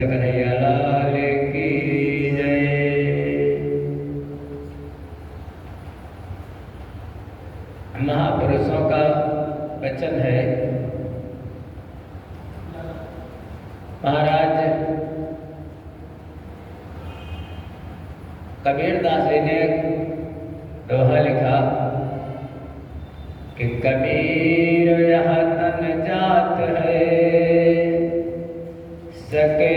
कन्हैया लाल की जय। महापुरुषों का वचन है। महाराज कबीरदास जी ने दोहा लिखा कि कबीर यह तन जात है, सके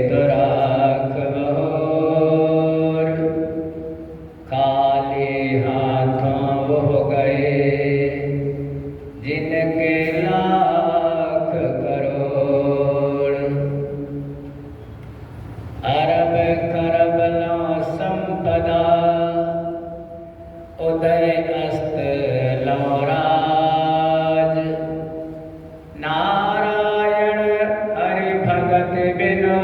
तो राख बहोर, खाली हाथों वो गए जिनके लाख करोड़। अरब खरब लो संपदा, उदय अस्त लो राज, नारायण हरि भगत बिनो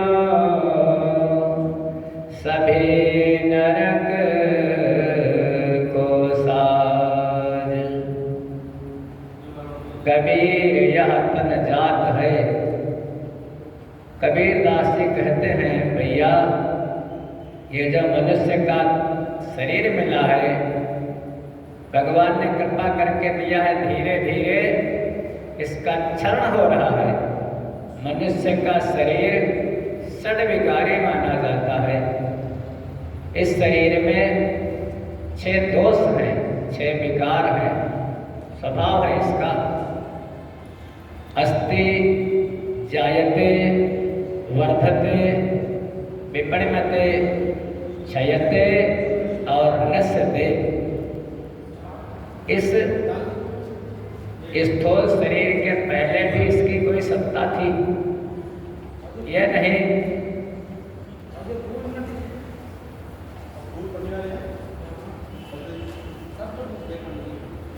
सभी नरक को साज। कबीर यह तन जात है। कबीरदास जी कहते हैं, भैया ये जो मनुष्य का शरीर मिला है, भगवान ने कृपा करके दिया है। धीरे धीरे इसका क्षरण हो रहा है। मनुष्य का शरीर षड्विकारी माना जाता है। इस शरीर में 6 दोष हैं, 6 विकार हैं, स्वभाव है इसका। अस्ति जायते वर्धते विपणिमते क्षयते और नश्यते। इस स्थूल शरीर के पहले भी इसकी कोई सत्ता थी? यह नहीं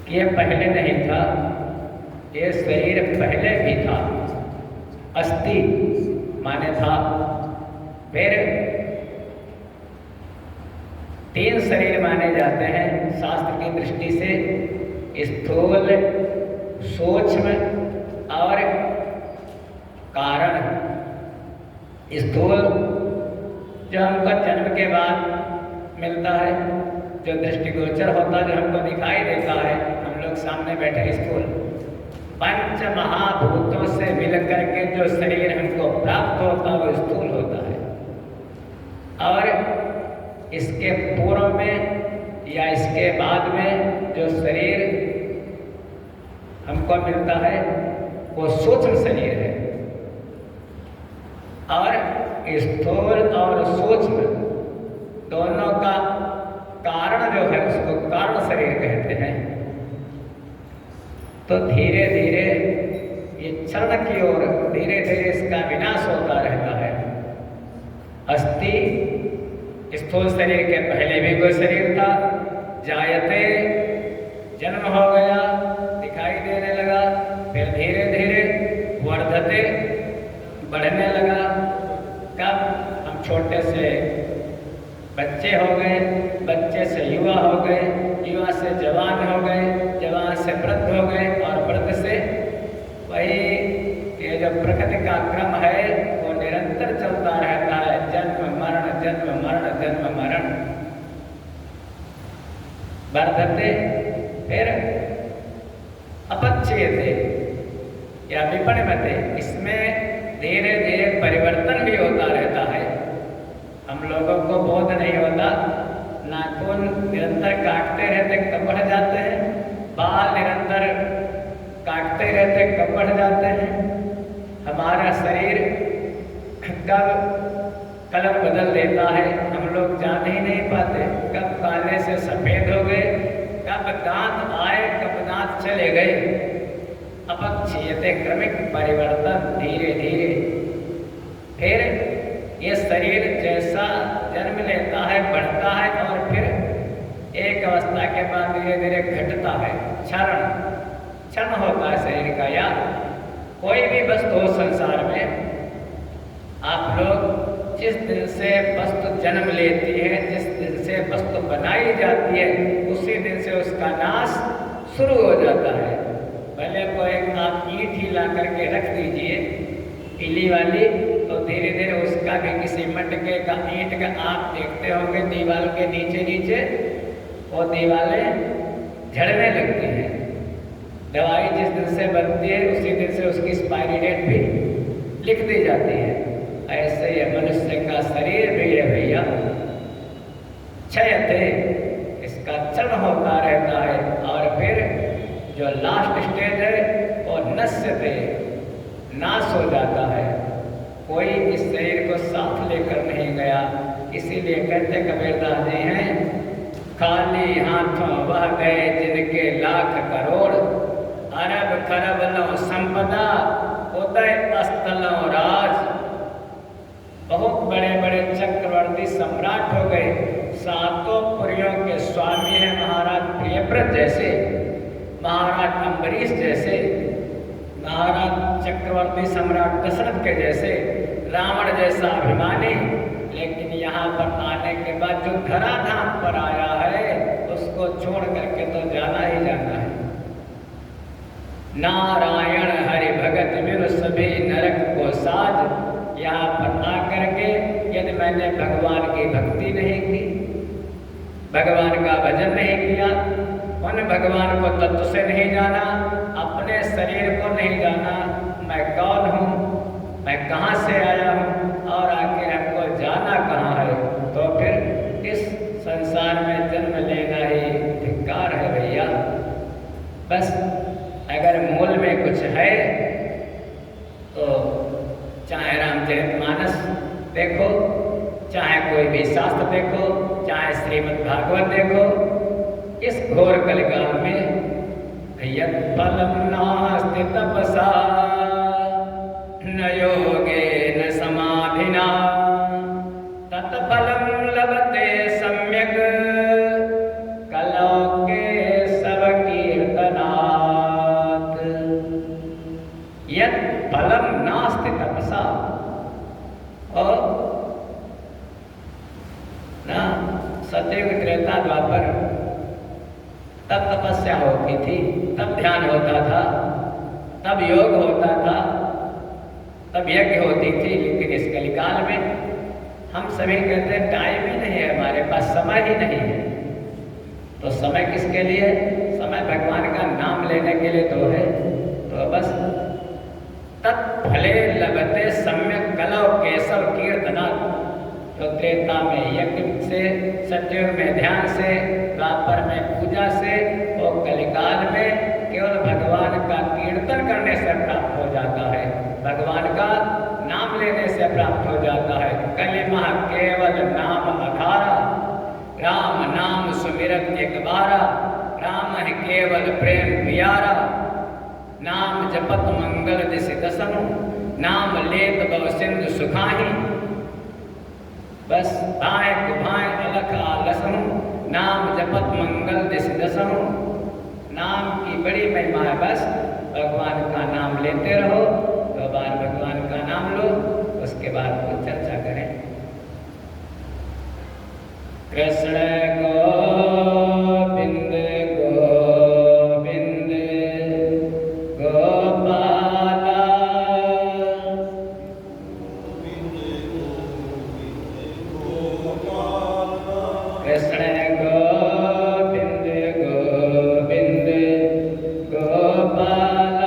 कि यह पहले नहीं था। यह शरीर पहले भी था। अस्थि माने था। फिर 3 शरीर माने जाते हैं शास्त्र की दृष्टि से, स्थूल, सूक्ष्म और कारण। स्थूल जो हमको जन्म के बाद मिलता है, जो दृष्टिगोचर होता है, जो हमको दिखाई देता है, हम लोग सामने बैठे स्थूल। पंच महाभूतों से मिलकर के जो शरीर हमको प्राप्त होता है वो स्थूल होता है। और इसके पूर्व में या इसके बाद में जो शरीर हमको मिलता है वो सूक्ष्म शरीर है। और स्थूल और सूक्ष्म दोनों का कारण जो है उसको कारण शरीर कहते हैं। तो धीरे धीरे ये क्षरण की ओर धीरे धीरे इसका विनाश होता रहता है। अस्थि स्थूल शरीर के पहले भी कोई शरीर था। जायते जन्म हो गया, दिखाई देने लगा। फिर धीरे धीरे वर्धते बढ़ने लगा। कब हम छोटे से बच्चे हो गए, बच्चे से युवा हो गए, युवा से जवान हो गए, जवान से वृद्ध हो गए और वृद्ध से वही ये जो प्रकृति का क्रम है वो निरंतर चलता रहता है। जन्म मरण जन्म मरण जन्म मरण। वर्धते फिर अपच्छेदे या विपणिमते। इसमें धीरे धीरे परिवर्तन भी होता रहता है। हम लोगों को बोध नहीं होता। नाखून निरंतर काटते रहते कब बढ़ जाते हैं, बाल निरंतर काटते रहते कब बढ़ जाते हैं। हमारा शरीर कब कलर बदल देता है हम लोग जान ही नहीं पाते। कब काले से सफ़ेद हो गए, कब दांत आए, कब दांत चले गए। अपक्षीयते क्रमिक परिवर्तन धीरे धीरे। फिर ये शरीर जैसा जन्म लेता है, बढ़ता है और फिर एक अवस्था के बाद धीरे धीरे घटता है। क्षरण होता है शरीर का। या कोई भी वस्तु हो संसार में, आप लोग जिस दिन से वस्तु जन्म लेती है, जिस दिन से वस्तु बनाई जाती है, उसी दिन से उसका नाश शुरू हो जाता है। पहले को एक आप ईंट ही ला करके रख दीजिए पीली वाली, तो धीरे धीरे उसका भी किसी मटके का ईंट का आप देखते होंगे दीवार के नीचे नीचे वो दीवारें झड़ने लगती हैं। दवाई जिस दिन से बनती है उसी दिन से उसकी एक्सपायरी डेट भी लिख दी जाती है। ऐसे ही मनुष्य का शरीर भी है भैया, क्षयते, इसका क्षण होता रहता है। और फिर जो लास्ट स्टेज है वो नश्यते, नाश हो जाता है। कोई इस शरीर को साथ लेकर नहीं गया। इसीलिए कहते कबीरदास जी हैं, खाली हाथों वह गए जिनके लाख करोड़, अरब खरब लो संपदा, उदय अस्तलों राज। बहुत बड़े बड़े चक्रवर्ती सम्राट हो गए, सातों पुरियों के स्वामी हैं महाराज प्रियव्रत जैसे, महाराज अम्बरीश जैसे, महाराज चक्रवर्ती सम्राट दशरथ के जैसे, रावण जैसा अभिमानी। लेकिन यहाँ पर आने के बाद जो धराधाम पर आया है उसको छोड़ करके तो जाना ही जाना है। नारायण हरि भगत बिनु सभी नरक को साज। यहाँ पर आकर के यदि मैंने भगवान की भक्ति नहीं की, भगवान का भजन नहीं किया, उन भगवान को तत्व से नहीं जाना, अपने शरीर को नहीं जाना, मैं कौन हूँ, मैं कहाँ से आया हूँ और आखिर हमको जाना कहाँ है, तो फिर इस संसार में जन्म लेना ही धिक्कार है भैया। बस अगर मूल में कुछ है तो चाहे रामचरितमानस देखो, चाहे कोई भी शास्त्र देखो, चाहे श्रीमद् भागवत देखो, इस घोर कलिकाल में यत् फलं नास्ति तपसा न योगेन समाधिना तत्फलं लभते सम्यक् कलौ केशव कीर्तनात्। यत् फलं नास्ति तपसा, और ना सतयुग त्रेता द्वापर तब तपस्या होती थी, तब ध्यान होता था, तब योग होता था, तब यज्ञ होती थी। लेकिन इस कलिकाल में हम सभी कहते हैं टाइम ही नहीं है, हमारे पास समय ही नहीं है। तो समय किसके लिए? समय भगवान का नाम लेने के लिए तो है। तो बस तत्फले लभते सम्यक कलौ केशव कीर्तनात्। तो त्रेता में यज्ञ से, सतयुग में ध्यान से, द्वापर में पूजा से, और कलिकाल में केवल भगवान का कीर्तन करने से प्राप्त हो जाता है, भगवान का नाम लेने से प्राप्त हो जाता है। कलिमा केवल नाम आधारा, राम नाम सुमिरत एक बारा, राम है केवल प्रेम प्यारा। नाम जपत मंगल दिस दसनु, नाम लेत बव सिंधु सुखाही। बस भाए कुभाए अलख आलसनु, नाम जपत मंगल दिस दसनु। नाम की बड़ी महिमा है। बस भगवान का नाम लेते रहो, दो बार भगवान का नाम लो, उसके बाद वो चर्चा करें। कृष्ण गोविंद गोविंद गोपाला, कृष्ण गोविंद गोविंद गोपाला,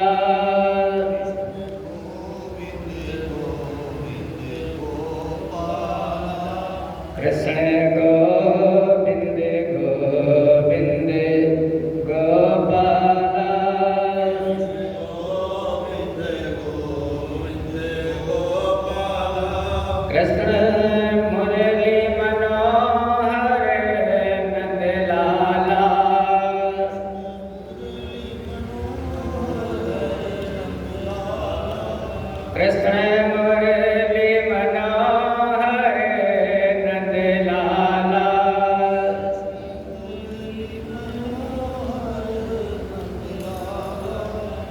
कृष्ण गोविंद गोविंद गोपाला, कृष्ण मुरली मनोहर नंद लाला, कृष्ण मुरली मनोहर नंद लाला,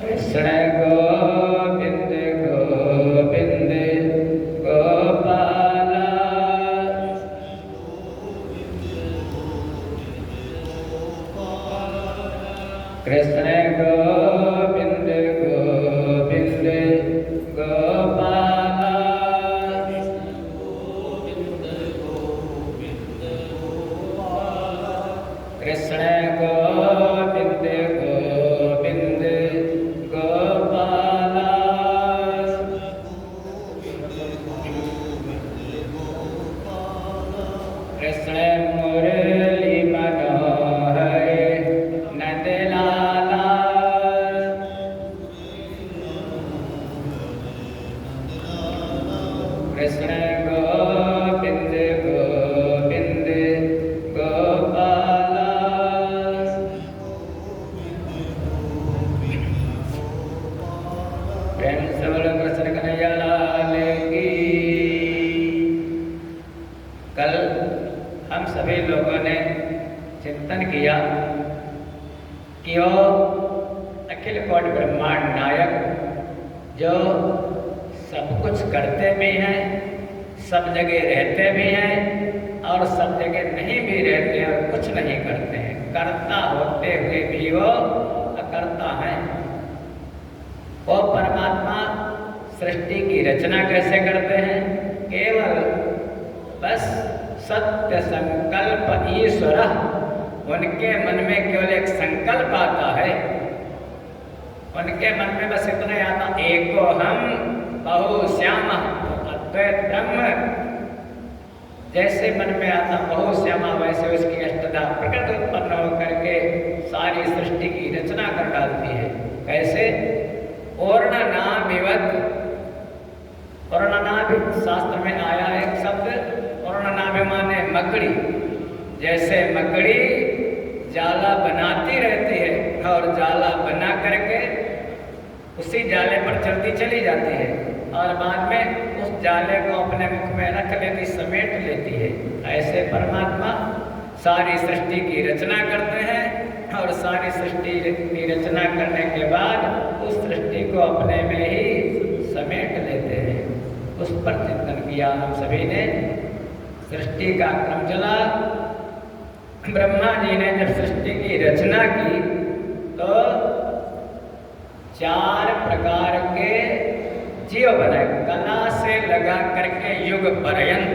कृष्ण गोविंद गोविंद गोपाला, कृष्ण गोविंद गोविंद गोपाला, कृष्ण गोविंद गोविंद गोपाला। कृष्ण मुरली मनोहर नंदलाला। कृष्ण गोविंद गोविंद गोपाला। प्रेम से बोलो कृष्ण कन्हैया लाल की। कल हम सभी लोगों ने चिंतन किया कि वो अखिल कोटि ब्रह्मांड नायक जो सब कुछ करते भी हैं, सब जगह रहते भी हैं और सब जगह नहीं भी रहते और कुछ नहीं करते हैं, कर्ता होते हुए भी वो अकर्ता है। वो परमात्मा सृष्टि की रचना कैसे करते हैं? केवल बस सत्य संकल्प ईश्वर, उनके मन में केवल एक संकल्प आता है। उनके मन में बस इतना आता, एको हम बहु श्यामा, अद्वैत ब्रह्म जैसे मन में आता बहु श्यामा, वैसे उसकी अष्टधा प्रकृति उत्पन्न होकर के सारी सृष्टि की रचना कर डालती है। कैसे? पूर्णनाभिवत। पूर्णनाभि शास्त्र में आया एक शब्द, पूर्णनाभि माने मकड़ी। जैसे मकड़ी जाला बनाती रहती है और जाला बना करके उसी जाले पर चलती चली जाती है और बाद में उस जाले को अपने मुख में रख लेती, समेट लेती है। ऐसे परमात्मा सारी सृष्टि की रचना करते हैं और सारी सृष्टि की रचना करने के बाद उस सृष्टि को अपने में ही समेट लेते हैं। उस पर चिंतन किया हम सभी ने। सृष्टि का क्रम चला। ब्रह्मा जी ने जब सृष्टि की रचना की तो 4 प्रकार के जीव बनाए, कला से लगा करके युग पर्यंत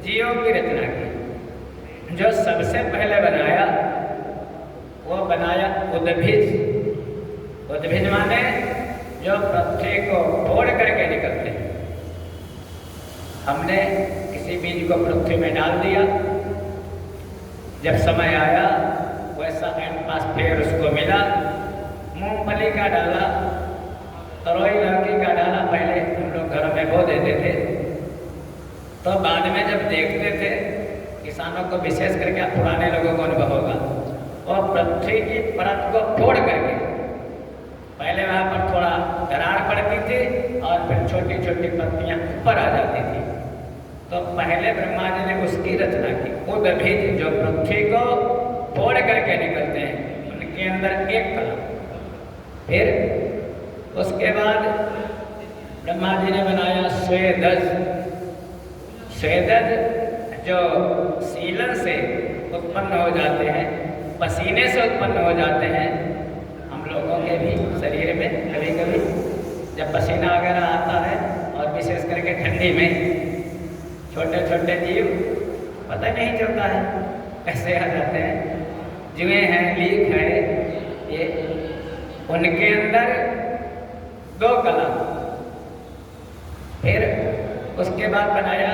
जीवों की रचना की। जो सबसे पहले बनाया वो बनाया उद्भिज। उद्भिज माने जो पृथ्वी को फोड़ करके निकलते हैं। हमने किसी बीज को पृथ्वी में डाल दिया, जब समय आया वैसा एटमॉस्फेयर उसको मिला। मूंगफली का डाला, तरोई लौकी का डाला, पहले हम लोग घरों में बो देते थे, तो बाद में जब देखते थे, किसानों को विशेष करके पुराने लोगों को अनुभव होगा, और पृथ्वी की परत को फोड़ करके पहले वहाँ पर थोड़ा दरार पड़ती थी और फिर छोटी छोटी पत्तियाँ ऊपर आ जाती थी। तो पहले ब्रह्मा जी ने उसकी रचना की। उद्भिज जो पृथ्वी को फोड़ करके निकलते हैं, उनके अंदर एक कला। फिर उसके बाद ब्रह्मा जी ने बनाया स्वेदज। स्वेदज जो सीलन से उत्पन्न हो जाते हैं, पसीने से उत्पन्न हो जाते हैं। हम लोगों के भी शरीर में कभी कभी जब पसीना वगैरह आता है और विशेष करके ठंडी में छोटे छोटे जीव पता नहीं चलता है कैसे आ जाते हैं। जुएं हैं, लीक है, ये उनके अंदर 2 कला। फिर उसके बाद बनाया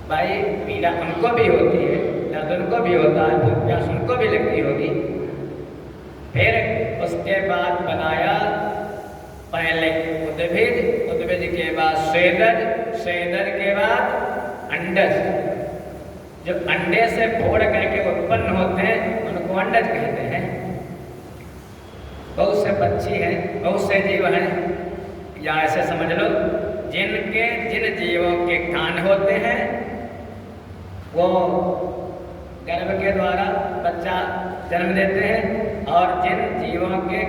भाई पीड़ा उनको भी होती है, दर्द उनको भी होता है, तो प्यास उनको भी लगती होगी। फिर उसके बाद बनाया पहले उद्भिज, उद्भिज के बाद स्वेदज, स्वेदज के बाद अंडज। जो अंडे से फोड़ करके उत्पन्न होते हैं उनको अंडज कहते हैं। बहुत से पक्षी हैं, बहुत से जीव हैं, या ऐसे समझ लो जिनके जिन जीवों के कान होते हैं वो गर्भ के द्वारा बच्चा जन्म देते हैं, और जिन जीवों के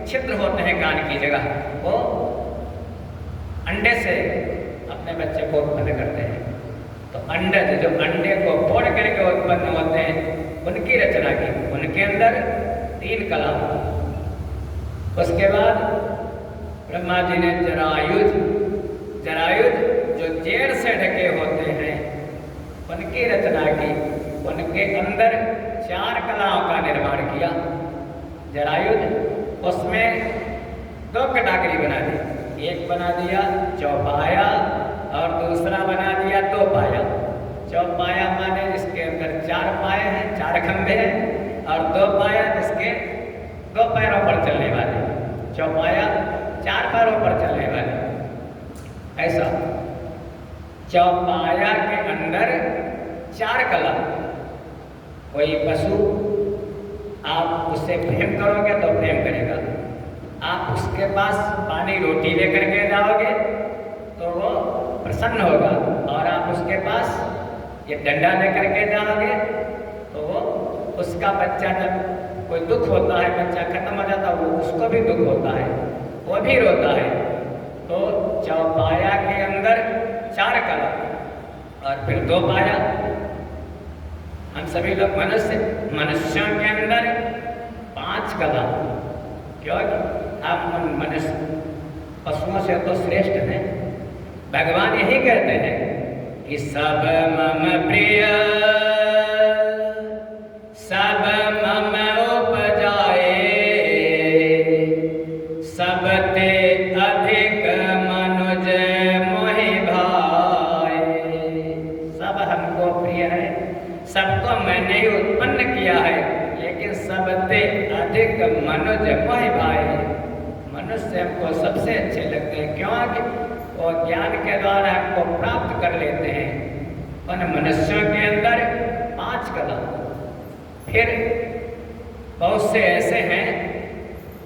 छिद्र होते हैं कान की जगह वो अंडे से अपने बच्चे को उत्पन्न करते हैं। तो अंडज जो अंडे को फोड़ करके उत्पन्न होते हैं उनकी रचना की। उनके अंदर 3 कला। उसके बाद ब्रह्मा जी ने जरायुज, जरायुज जो जेड़ से ढके होते हैं उनकी रचना की। उनके अंदर 4 कलाओं का निर्माण किया। जरायुध उसमें 2 कटागरी बना दी, एक बना दिया चौपाया और दूसरा बना दिया 2 पाया। चौपाया माने जिसके अंदर 4 पाए हैं, 4 खंभे हैं, और 2 पाया जिसके 2 पैरों पर चलने वाले। चौपाया 4 पैरों पर चलने वाले। ऐसा चौपाया के अंदर 4 कला। कोई पशु आप उससे प्रेम करोगे तो प्रेम करेगा, आप उसके पास पानी रोटी लेकर के जाओगे तो वो प्रसन्न होगा, और आप उसके पास ये डंडा लेकर के जाओगे तो वो उसका बच्चा, जब कोई दुख होता है, बच्चा खत्म हो जाता है, वो उसको भी दुख होता है, वो भी रोता है। तो चौपाया के अंदर 4 कला और फिर 2 पाया। हम सभी लोग मनुष्यों के अंदर 5 कला, क्योंकि हम मनुष्य पशुओं से तो श्रेष्ठ हैं। भगवान यही कहते हैं कि सब मम प्रिय सब मम उपजाए, सबते अधिक मनुज मोहि भाए। सब हमको प्रिय है, सबको मैंने ही उत्पन्न किया है, लेकिन सबसे अधिक मनुज मोहि भाए। मनुष्य हमको सबसे अच्छे लगते हैं, क्योंकि वो ज्ञान के द्वारा हमको प्राप्त कर लेते हैं। उन मनुष्यों के अंदर 5 कला। फिर बहुत से ऐसे हैं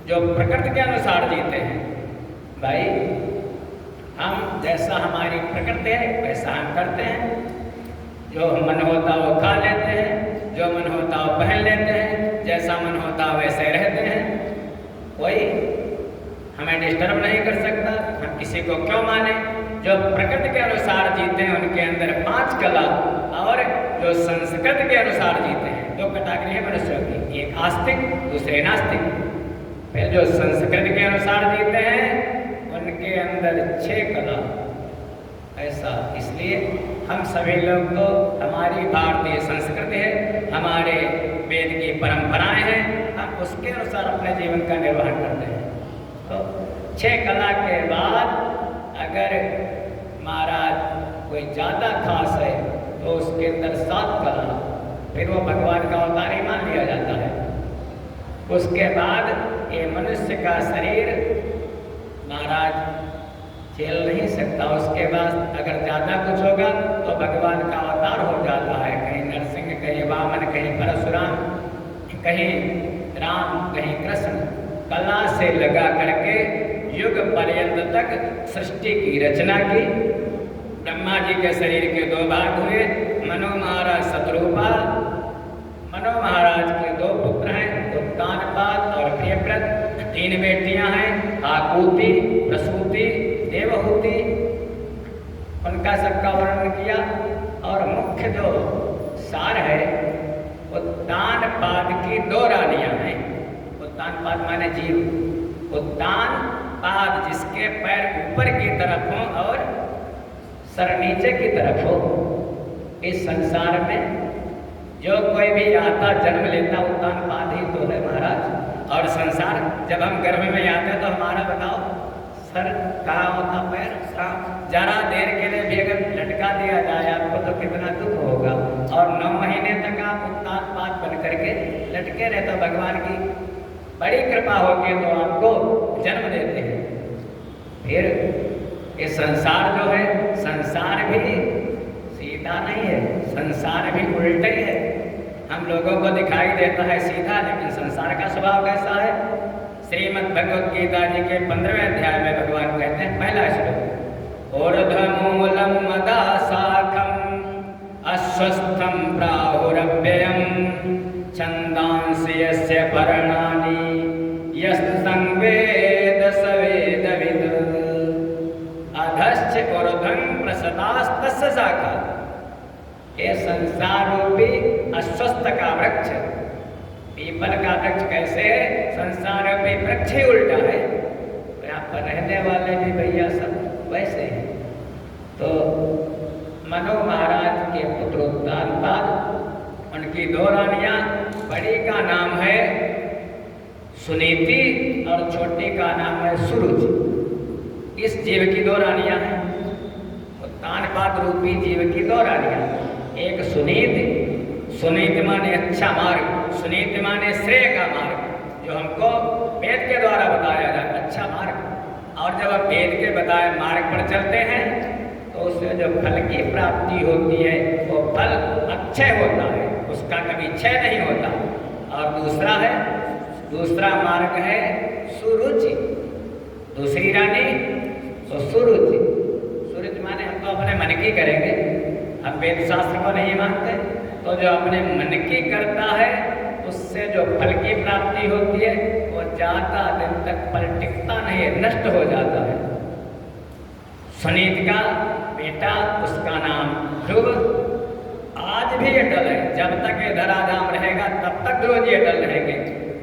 जो प्रकृति के अनुसार जीते हैं। भाई हम जैसा हमारी प्रकृति है वैसा हम करते हैं, जो मन होता वो खा लेते हैं, जो मन होता वो पहन लेते हैं, जैसा मन होता वैसे रहते हैं। कोई हमें डिस्टर्ब नहीं कर सकता, हम किसी को क्यों माने। जो प्रकृति के अनुसार जीते हैं उनके अंदर 5 कला, और जो संस्कृत के अनुसार जीते हैं 2 कैटेगरी है मनुष्यों की, एक आस्तिक दूसरे नास्तिक। फिर जो संस्कृत के अनुसार जीते हैं उनके अंदर 6 कला। ऐसा इसलिए हम सभी लोग तो, हमारी भारतीय संस्कृति है, हमारे वेद की परंपराएं हैं, हम उसके अनुसार अपने जीवन का निर्वहन करते हैं। तो 6 कला के बाद अगर महाराज कोई ज़्यादा खास है तो उसके अंदर 7 कला, फिर वो भगवान का अवतार ही मान लिया जाता है। उसके बाद ये मनुष्य का शरीर महाराज झेल नहीं सकता। उसके बाद अगर ज़्यादा कुछ होगा तो भगवान का अवतार हो जाता है, कहीं नरसिंह, कहीं वामन, कहीं परशुराम, कहीं राम, कहीं कृष्ण। कला से लगा करके युग पर्यंत तक सृष्टि की रचना की। ब्रह्मा जी के शरीर के 2 भाग हुए, मनु महाराज शत्रुपा। मनु महाराज के 2 पुत्र हैं, उत्तानपाद और प्रियव्रत। 3 बेटियां हैं, आकुति, प्रसूति, देवहूति। उनका सबका वर्णन किया। और मुख्य जो सार है, उत्तानपाद की 2 रानियां हैं। उत्तानपाद माने जीव। उत्तानपाद जिसके पैर ऊपर की तरफ हो और सर नीचे की तरफ हो। इस संसार में जो कोई भी आता जन्म लेता उत्तानपाद ही तो है महाराज। और संसार जब हम गर्भ में आते हैं तो हमारा बताओ सर कहाँ होता, पैर कहाँ। जरा देर के लिए भी अगर लटका दिया जाए आपको तो कितना दुख होगा। और 9 महीने तक आप उत्तानपाद बन करके लटके रहे तो भगवान की बड़ी कृपा होगी तो आपको जन्म देते हैं। फिर ये संसार जो है, संसार भी सीधा नहीं है, संसार भी उल्टा ही है। हम लोगों को दिखाई देता है सीधा, लेकिन संसार का स्वभाव कैसा है। श्रीमद् भगवद गीता जी के 15वें अध्याय में भगवान कहते हैं, पहला श्लोक, ऊर्ध्वमूलम मदा शाखम अश्वस्थम प्राहुरव्ययम् छन्दांसि यस्य पर्णानि यस्तंवेद सवेदविद अधश्च ऊर्ध्वं प्रसदास्तस्य शाखा। ये संसार रूपी अश्वत्थ का वृक्ष, पीपल का वृक्ष कैसे है, संसार रूपी वृक्ष ही उल्टा है। तो यहाँ पर रहने वाले भी भैया सब वैसे हैं। तो मनु महाराज के पुत्र उत्तानपाद उनकी दो रानियां, बड़ी का नाम है सुनीति और छोटी का नाम है सुरुचि। इस जीव की दो रानियां हैं, उत्तानपाद रूपी जीव की दो रानियां। एक सुनीति, सुनीति माने अच्छा मार्ग, सुनीति माने श्रेय का मार्ग, जो हमको वेद के द्वारा बताया जाए अच्छा मार्ग। और जब हम वेद के बताए मार्ग पर चलते हैं तो उससे जो फल की प्राप्ति होती है वो फल अक्षय होता है, उसका कभी क्षय नहीं होता। और दूसरा मार्ग है सुरुचि। दूसरी रानी तो सुरुचि। सुरुचि माने हम तो अपने मन की करेंगे, हम वेद शास्त्र को नहीं मानते। तो जो अपने मन की करता है उससे जो फल की प्राप्ति होती है वो ज़्यादा दिन तक फल टिकता नहीं है, नष्ट हो जाता है। सुनीत का बेटा, उसका नाम ध्रुव, आज भी अटल है। जब तक ये धराधाम रहेगा तब तक ध्रुव जी अटल रहेंगे।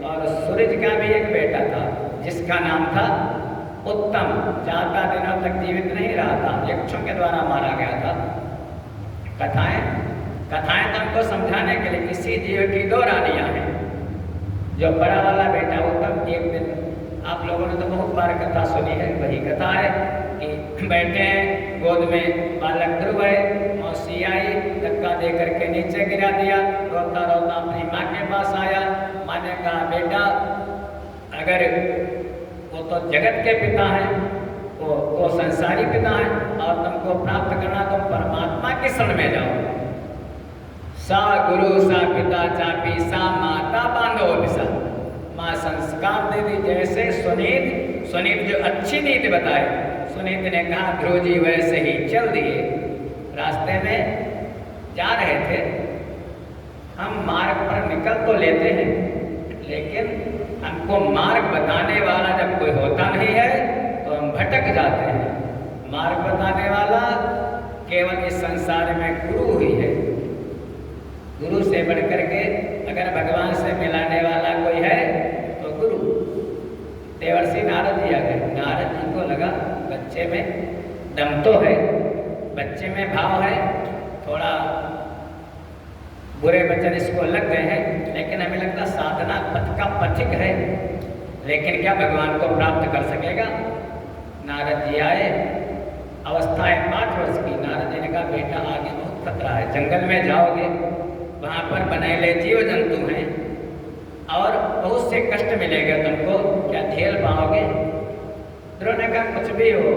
और सूरज का भी एक बेटा था जिसका नाम था उत्तम, ज़्यादा दिनों तक जीवित नहीं रहा था, यक्षों के द्वारा मारा गया था। कथाएं तो हमको समझाने के लिए किसी जीव की दो रानियां हैं। जो बड़ा वाला बेटा उत्तम, एक दिन आप लोगों ने तो बहुत बार कथा सुनी है, वही कथा है कि बैठे हैं, गोद में बालक ध्रुव है, मौसी आई, धक्का दे करके नीचे गिरा दिया, रोता रोता अपनी माँ के पास आया। माँ ने कहा बेटा अगर वो तो जगत के पिता हैं, वो संसारी पिता हैं, और तुमको प्राप्त करना तो परमात्मा के शरण में जाओ। सा गुरु सा पिता चापी सा माता बांधो विसा। माँ संस्कार दे दी, जैसे सुनीत जो अच्छी नीति बताए, सुनीत ने कहा ध्रुव जी वैसे ही चल दिए। रास्ते में जा रहे थे, हम मार्ग पर निकल तो लेते हैं, लेकिन हमको मार्ग बताने वाला जब कोई होता नहीं है तो हम भटक जाते हैं। मार्ग बताने वाला केवल इस संसार में गुरु ही है। गुरु से बढ़कर के अगर भगवान से मिलाने वाला कोई है तो गुरु। देवर्षि नारद जी आ गए। नारद जी को लगा बच्चे में दम तो है, बच्चे में भाव है, थोड़ा बुरे वचन इसको लग गए हैं, लेकिन हमें लगता साधना पथ का पथिक है, लेकिन क्या भगवान को प्राप्त कर सकेगा। नारद जी आए, अवस्था है 5 वर्ष की। नारद जी ने कहा बेटा आगे बहुत खतरा है, जंगल में जाओगे, वहाँ पर बनेले जीव जंतु हैं और बहुत से कष्ट मिलेगा तुमको, क्या झेल पाओगे। ध्रुव ने कहा कुछ भी हो,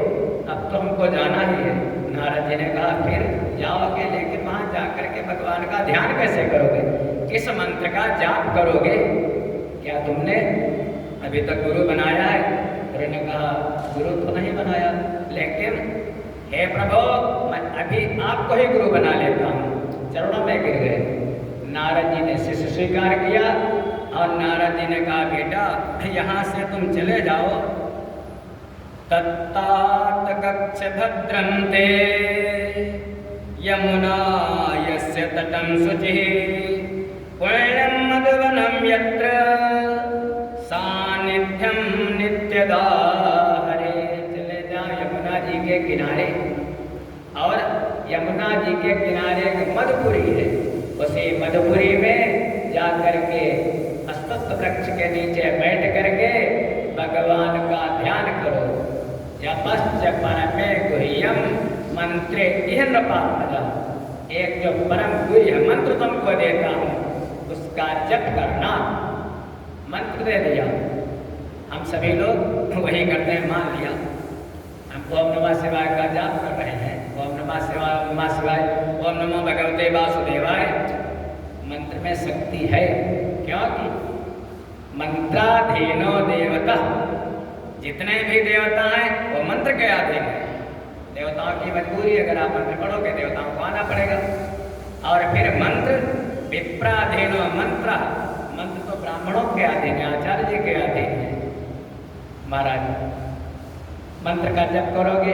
अब तो हमको जाना ही है। नारद जी ने कहा फिर जाओगे, लेकिन वहाँ जा करके भगवान का ध्यान कैसे करोगे, किस मंत्र का जाप करोगे, क्या तुमने अभी तक गुरु बनाया है। ध्रुव ने कहा गुरु तो नहीं बनाया, लेकिन हे प्रभु मैं अभी आपको ही गुरु बना लेता हूँ। चरणों में गिर गए। नारद जी ने शिष्य स्वीकार किया और नारद जी ने कहा बेटा यहाँ से तुम चले जाओ। तत्तात कक्ष भद्रन्ते यमुना यस्य तटं शुचिः पुण्यं मधुवनं यत्र सानिध्यं नित्यदा हरे। चले जाओ यमुना जी के किनारे, और यमुना जी के किनारे एक मधुपुरी है, उसी मधुपुरी में जा करके अश्वत्थ वृक्ष के नीचे बैठ करके भगवान का ध्यान करो। जपश्च परमे गुह्यम मंत्रे इह नृपात्मजा। एक जो परम गुह्य मंत्र तुमको देता हूँ उसका जप करना। मंत्र दे दिया, हम सभी लोग वही करते हैं, मान लिया। हम ओम नमः शिवाय का जाप कर रहे हैं, ओम नमः शिवाय, ओम नमः शिवाय, ओम नमो भगवते वासुदेवाय। मंत्र में शक्ति है, क्योंकि मंत्राधीनो देवता, जितने भी देवता हैं वो मंत्र के अधीन है। देवताओं की मजबूरी, अगर आप मंत्र पढ़ोगे देवताओं को आना पड़ेगा। और फिर मंत्र विप्राधीनो मंत्र, मंत्र तो ब्राह्मणों के अधीन है, आचार्य जी के अधीन है। महाराज मंत्र का जप करोगे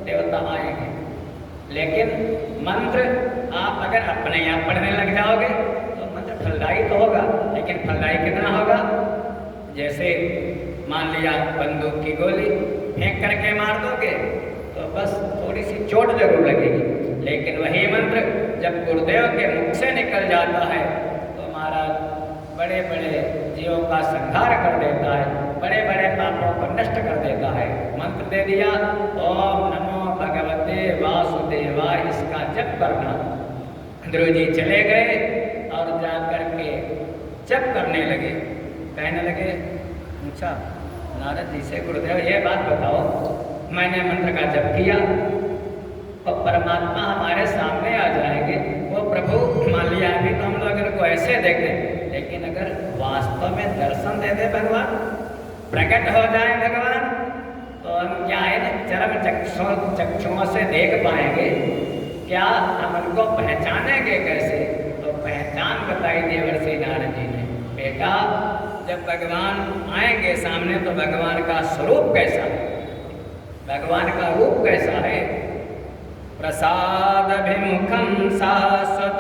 देवता आएंगे, लेकिन मंत्र आप अगर अपने यहाँ पढ़ने लग जाओगे तो मंत्र फलदायी तो होगा, लेकिन फलदायी कितना होगा। जैसे मान लिया बंदूक की गोली फेंक करके मार दोगे तो बस थोड़ी सी चोट जरूर लगेगी, लेकिन वही मंत्र जब गुरुदेव के मुख से निकल जाता है तो महाराज बड़े बड़े जीवों का संहार कर देता है, बड़े बड़े पापों को नष्ट कर देता है। मंत्र दे दिया, ओम नमो भगवते वासुदेवाय, इसका जप करना। ध्रुव जी चले गए और जा करके जप करने लगे। कहने लगे, पूछा नारद जी से, गुरुदेव ये बात बताओ, मैंने मंत्र का जप किया तो परमात्मा हमारे सामने आ जाएंगे, वो प्रभु मान लिया अभी तो हम लोग अगर को ऐसे देखते, लेकिन अगर वास्तव में दर्शन दे दे भगवान, प्रकट हो जाए भगवान, तो हम क्या है ना चरम चक्षुओं से देख पाएंगे, क्या हम उनको पहचानेंगे कैसे? तो पहचान बताई देवर्षि नारद जी ने, बेटा जब भगवान आएंगे सामने तो भगवान का स्वरूप कैसा है, भगवान का रूप कैसा है? प्रसादभिमुखं शाश्वत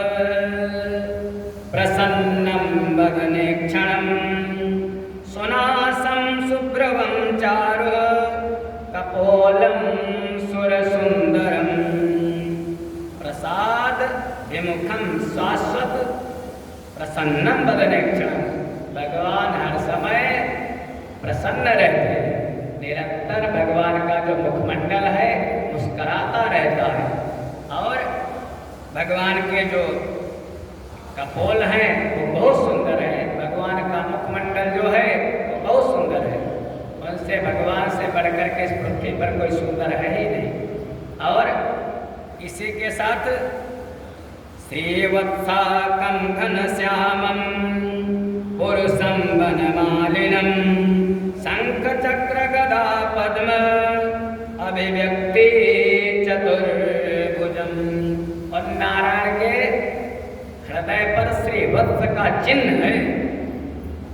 प्रसन्नं वदनेक्षणं सुनासं शुभ्रवं चारु कपोलं सुरसुन्दरं। प्रसाद विमुखं शाश्वत प्रसन्नं वदनेक्षणं, भगवान हर समय प्रसन्न रहते हैं, निरंतर भगवान का जो मुखमंडल है मुस्कुराता रहता है, और भगवान के जो कपोल हैं वो बहुत सुंदर है, भगवान का मुखमंडल जो है वो बहुत सुंदर है, उनसे भगवान से बढ़कर के इस पृथ्वी पर कोई सुंदर है ही नहीं। और इसी के साथ श्रीवत्साकं घनश्यामं पुरुषं वनमालिनं शंखचक्र गदा पद्म अभिव्यक्ति चतुर्भुजम। और नारायण के हृदय पर श्रीवत्स का चिन्ह है,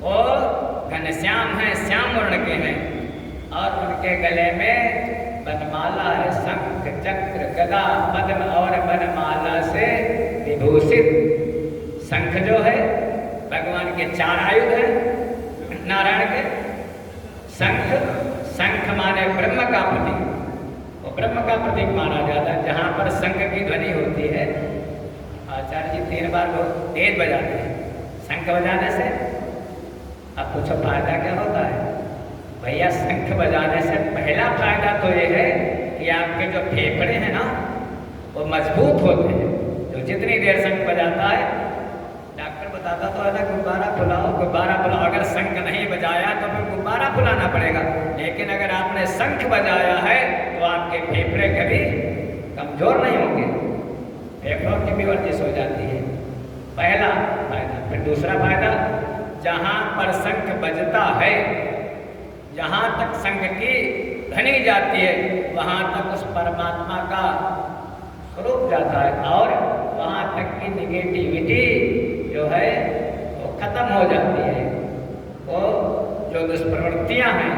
वो घनश्याम है, श्याम वर्ण के हैं, और उनके गले में वनमाला है, शंख चक्र गदा पद्म, और वनमाला से विभूषित शंख जो है भगवान के 4 आयुध हैं नारायण के। शंख, शंख माने ब्रह्म का प्रतीक, वो ब्रह्म का प्रतीक माना जाता है। जहाँ पर शंख की ध्वनि होती है, आचार्य जी 3 बार बहुत तेज बजाते हैं शंख बजाने से। अब पूछो फायदा क्या होता है? भैया शंख बजाने से पहला फायदा तो ये है कि आपके जो फेफड़े हैं ना वो मजबूत होते हैं। तो जितनी देर शंख बजाता है, डॉक्टर बताता तो है ना गुब्बारा फुलाओ, गुब्बारा फुलाओ, अगर शंख नहीं बजाया तो फिर गुब्बारा फुलाना पड़ेगा, लेकिन अगर आपने शंख बजाया है तो आपके फेफड़े कभी कमजोर नहीं होंगे, फेफड़ों की भी वर्जिश हो जाती है, पहला फायदा। फिर दूसरा फायदा, जहाँ पर शंख बजता है, जहाँ तक शंख की ध्वनि जाती है वहाँ तक उस परमात्मा का स्वरूप जाता है, और वहाँ तक की निगेटिविटी जो है वो खत्म हो जाती है। वो जो दुष्प्रवृत्तियाँ हैं,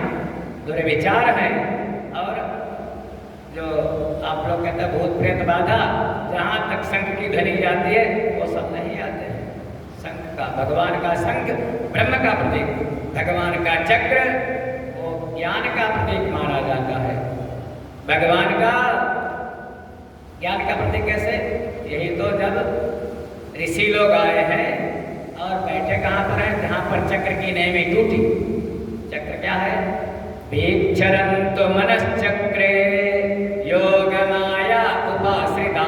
दुर्विचार हैं, और जो आप लोग कहते हैं भूत प्रेत बाधा, जहाँ तक शंख की ध्वनि जाती है वो सब नहीं आते हैं। शंख का, भगवान का शंख ब्रह्म का प्रतीक, भगवान का चक्र वो ज्ञान का प्रतीक माना जाता है। भगवान का ज्ञान का प्रतीक कैसे? यही तो जब ऋषि लोग आए हैं और बैठे कहाँ पर हैं? जहाँ पर चक्र की नेमी टूटी। चक्र क्या है? वीक्षरन्तु मनश्चक्रे योग माया उपाश्रिता।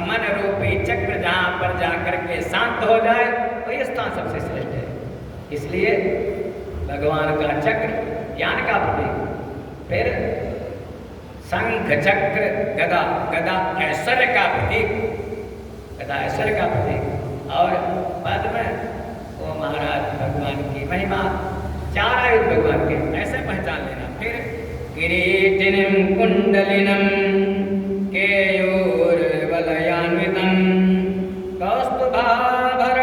मन रूपी चक्र जहाँ पर जाकर के शांत हो जाए वही स्थान सबसे श्रेष्ठ है। इसलिए भगवान का चक्र ज्ञान का प्रतीक। फिर शंख चक्र गदा, गदा ऐश्वर्य का प्रतीक, गदा ऐश्वर्य का प्रतीक, और पद्म वो महाराज भगवान की महिमा, 4 आयुध भगवान के, ऐसे पहचान लेना। फिर किरीटिनं कुंडलिनं केयूरवलयान्वितं कौस्तुभाभरणग्रीवं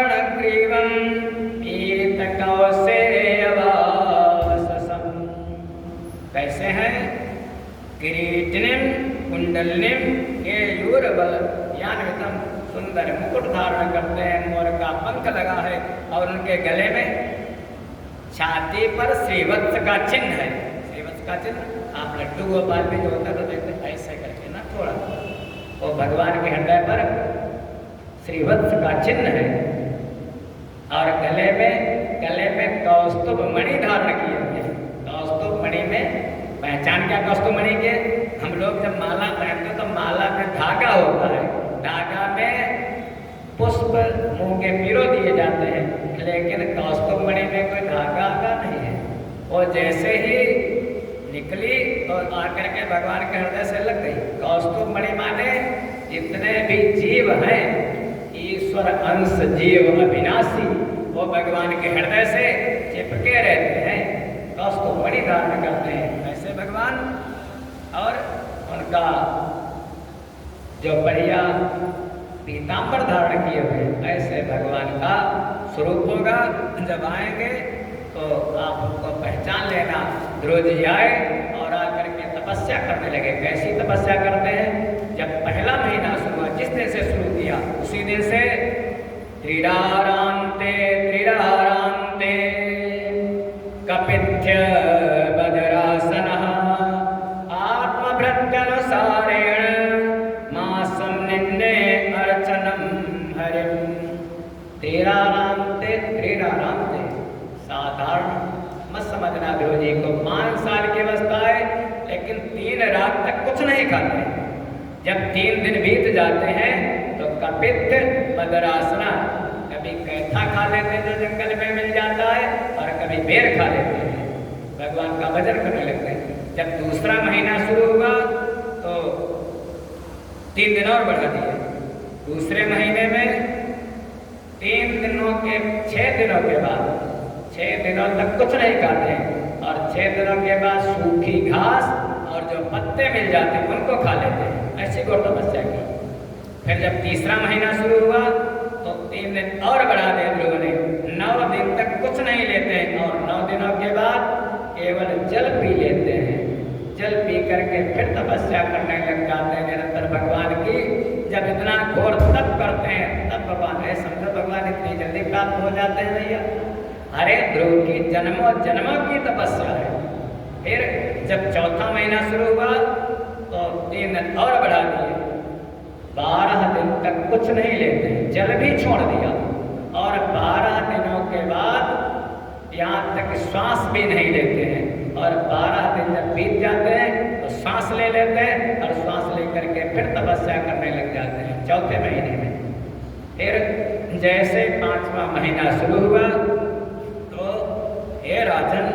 पीतकौशेयवाससं। कैसे हैं? किरीटिनं कुंडलिनं केयूरवलयान्वितं, सुंदर मुकुट धारण करते हैं, मोर का पंख लगा है, और उनके गले में छाती पर श्रीवत्स का चिन्ह है। श्रीवत्स का चिन्ह आप लड्डू गोपाल भी जो होता है तो देखते ऐसे करके ना थोड़ा, वो भगवान के हृदय पर श्रीवत्स का चिन्ह है और गले में कौस्तुभ मणि धारण किए हुए हैं। कौस्तुभ मणि में पहचान क्या कौस्तुभ मणि के? हम लोग जब माला पहनते तो माला में धागा होता है, धागा में पुष्प मुंह के पिरो दिए जाते हैं, लेकिन कौस्तुभ मणि में कोई धागा नहीं है। वो जैसे ही निकली और आकर के भगवान के हृदय से लग गई। कौस्तुभ मणि माने जितने भी जीव हैं, ईश्वर अंश जीव अविनाशी, वो भगवान के हृदय से चिपके रहते हैं, कौस्तुभ मणि धारण करते हैं ऐसे भगवान। और उनका जो बढ़िया पीताम्बर धारण किए हुए ऐसे भगवान का स्वरूप होगा। जब आएंगे तो आप उनको पहचान लेना। ध्रुव जी आए और आकर के तपस्या करने लगे। कैसी तपस्या करते हैं? जब पहला महीना शुरू हुआ, जिस दिन से शुरू किया उसी दिन से त्रिरारांते त्रिरारांते कपिथ्य बदरासनः आत्मभृत्यनुसारेण मासं निन्ने अर्चनम हरिम। त्रिरारांते त्रिरारांते साधारण मत समझना। ध्रुव जी को 5 साल की अवस्था है, लेकिन 3 रात तक कुछ नहीं खाते। जब 3 दिन बीत जाते हैं तो कपित्थ बदरासना, कभी कैथा खा लेते हैं जो जंगल में मिल जाता है, और कभी बेर खा लेते हैं, भगवान का भजन करने लगते हैं। जब दूसरा महीना शुरू हुआ तो 3 दिन और बढ़ा दिए। दूसरे महीने में 6 दिनों के बाद 6 दिनों तक कुछ नहीं खाते, और 6 दिनों के बाद सूखी घास और जो पत्ते मिल जाते हैं उनको खा लेते हैं। ऐसी घोर तपस्या की। फिर जब तीसरा महीना शुरू हुआ तो 3 दिन और बढ़ा दिए ध्रुव ने। 9 दिन तक कुछ नहीं लेते हैं, और 9 दिनों के बाद केवल जल पी लेते हैं। जल पी करके फिर तपस्या करने लग जाते हैं निरंतर भगवान की। जब इतना घोर तप करते हैं तब भगवान है, समझो भगवान इतनी जल्दी प्राप्त हो जाते हैं भैया। अरे ध्रुव की जन्मों जन्मों की तपस्या है। फिर जब चौथा महीना शुरू हुआ तो 3 दिन और बढ़ा दिए। 12 दिन तक कुछ नहीं लेते हैं, जल भी छोड़ दिया, और 12 दिनों के बाद यहाँ तक श्वास भी नहीं लेते हैं। और 12 दिन जब बीत जाते हैं तो सांस ले लेते हैं, और श्वास लेकर के फिर तपस्या करने लग जाते हैं चौथे महीने में। फिर जैसे 5वां महीना शुरू हुआ तो हे राजन,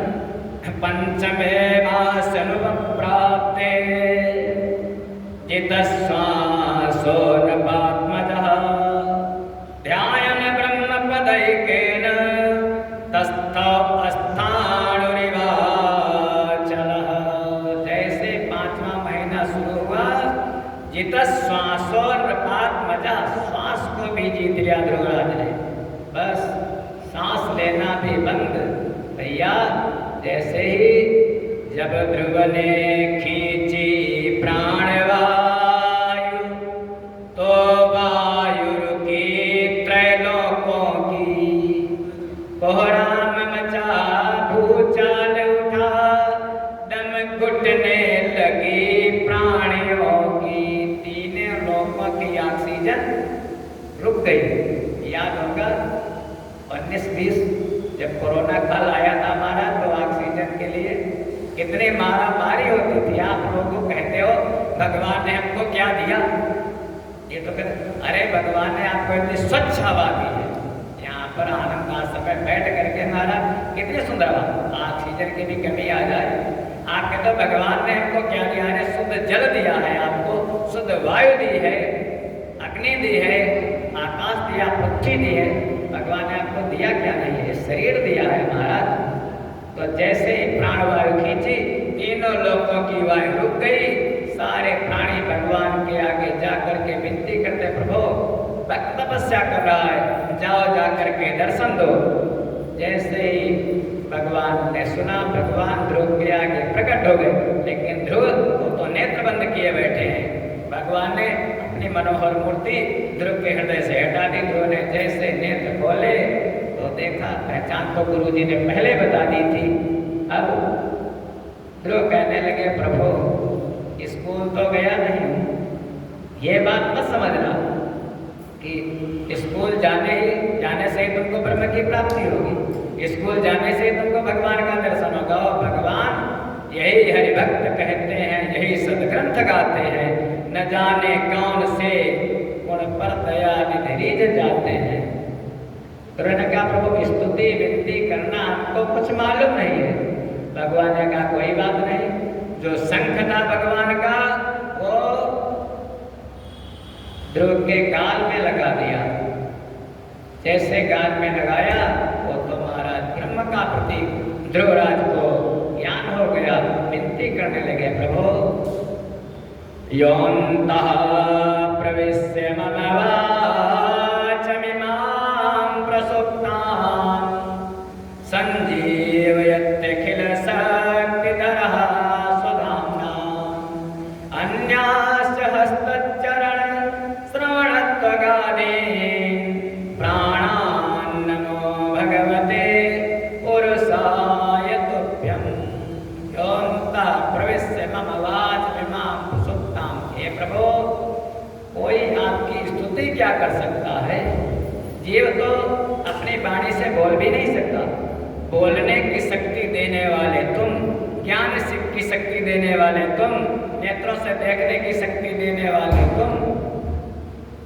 पंचमे मासनुप्राप्ते जितश्वासो नपात्मजः ध्यायन् ब्रह्मपदैकेन तस्थौ अस्थाणुरिवाचलः। जैसे 5वां महीना शुरू हुआ, जितश्वासो नृपात्मजः, श्वास को भी जीत लिया ध्रुवराज ने। बस सांस लेना भी बंद भैया। जैसे ही जब ध्रुव ने खींची प्राणवायु तो वायु रुकी त्रैलोकों की, कोहराम मचा भूचाल उठा, दम घुटने लगी प्राणियों की। 3 लोकों की ऑक्सीजन रुक गई। याद होगा 19-20 जब कोरोना काल आया था हमारा, तो ऑक्सीजन के लिए कितनी मारा मारी होती थी। आप लोगों को कहते हो भगवान ने हमको क्या दिया, ये तो कहते अरे भगवान ने आपको इतनी स्वच्छ हवा दी है, यहाँ पर आनंद आश्रम में बैठ करके हमारा कितनी सुंदर हवा। ऑक्सीजन की भी कमी आ जाए, आप कहते हो भगवान ने हमको क्या दिया है, शुद्ध जल दिया है, आपको शुद्ध वायु दी है, अग्नि दी है, आकाश दिया, पृथ्वी दी है। भगवान ने आपको दिया क्या नहीं है, शरीर दिया है महाराज। तो जैसे ही प्राणवायु खींची, 3 लोकों की वायु रुक गई। सारे प्राणी भगवान के आगे जाकर के विनती करते, प्रभु भक्त तपस्या कर रहा है, जाओ जाकर के दर्शन दो। जैसे ही भगवान ने सुना, भगवान ध्रुव के आगे प्रकट हो गए, लेकिन ध्रुव तो नेत्र बंद किए बैठे हैं। भगवान ने अपनी मनोहर मूर्ति ध्रुव के हृदय से हटा दी। ध्रुव ने जैसे नेत्र खोले तो देखा, पहचान तो गुरु जी ने पहले बता दी थी। अब ध्रुव कहने लगे, प्रभु स्कूल तो गया नहीं हूँ, ये बात मत समझना कि स्कूल जाने से ही तुमको ब्रह्म की प्राप्ति होगी, स्कूल जाने से ही तुमको भगवान का दर्शन होगा। और भगवान यही हरिभक्त कहते हैं, यही सदग्रंथ गाते हैं, न जाने कौन से गुण पर दया निधि जाते हैं। तो ने कहा प्रभु स्तुति विनती करना हमको कुछ मालूम नहीं है। भगवान ने कहा कोई बात नहीं, जो शंख था भगवान का वो ध्रुव के गाल में लगा दिया, जैसे गाल में लगाया वो तो महाराज ब्रह्म का प्रतीक ध्रुवराज को ज्ञान हो गया। विनती करने लगे प्रभु योऽन्तः प्रविश्य मम वाचमिमां प्रसुप्तां संजीवयत्यखिल शक्तिधरः स्वधाम्ना अन्यास्य हस्तचरण श्रवणत्वगादीन् प्राणान् नमो भगवते पुरुषाय तुभ्यम्। योऽन्तः प्रविश्य मम वाचमिमां प्रसुप्तां। हे प्रभु, कोई आपकी स्तुति क्या कर सकता है? जीव तो अपनी वाणी से बोल भी नहीं सकता। बोलने की शक्ति देने वाले तुम, ज्ञान की शक्ति देने वाले तुम, नेत्रों से देखने की शक्ति देने वाले तुम।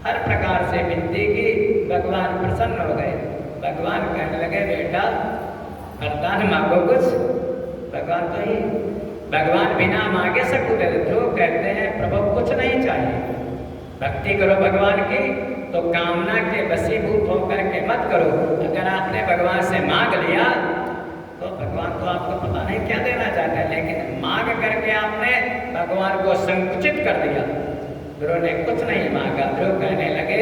हर प्रकार से विनती की, भगवान प्रसन्न हो गए। भगवान कहने लगे बेटा वरदान मांगो कुछ। भगवान बिना मांगे सब कुछ दे देते। लोग कहते हैं प्रभु कुछ नहीं चाहिए, भक्ति करो भगवान की तो कामना के वशीभूत होकर के मत करो। अगर आपने भगवान से मांग लिया तो भगवान तो आपको पता नहीं क्या देना चाहते हैं, लेकिन मांग करके आपने भगवान को संकुचित कर दिया। गुरु ने कुछ नहीं मांगा। गुरु कहने लगे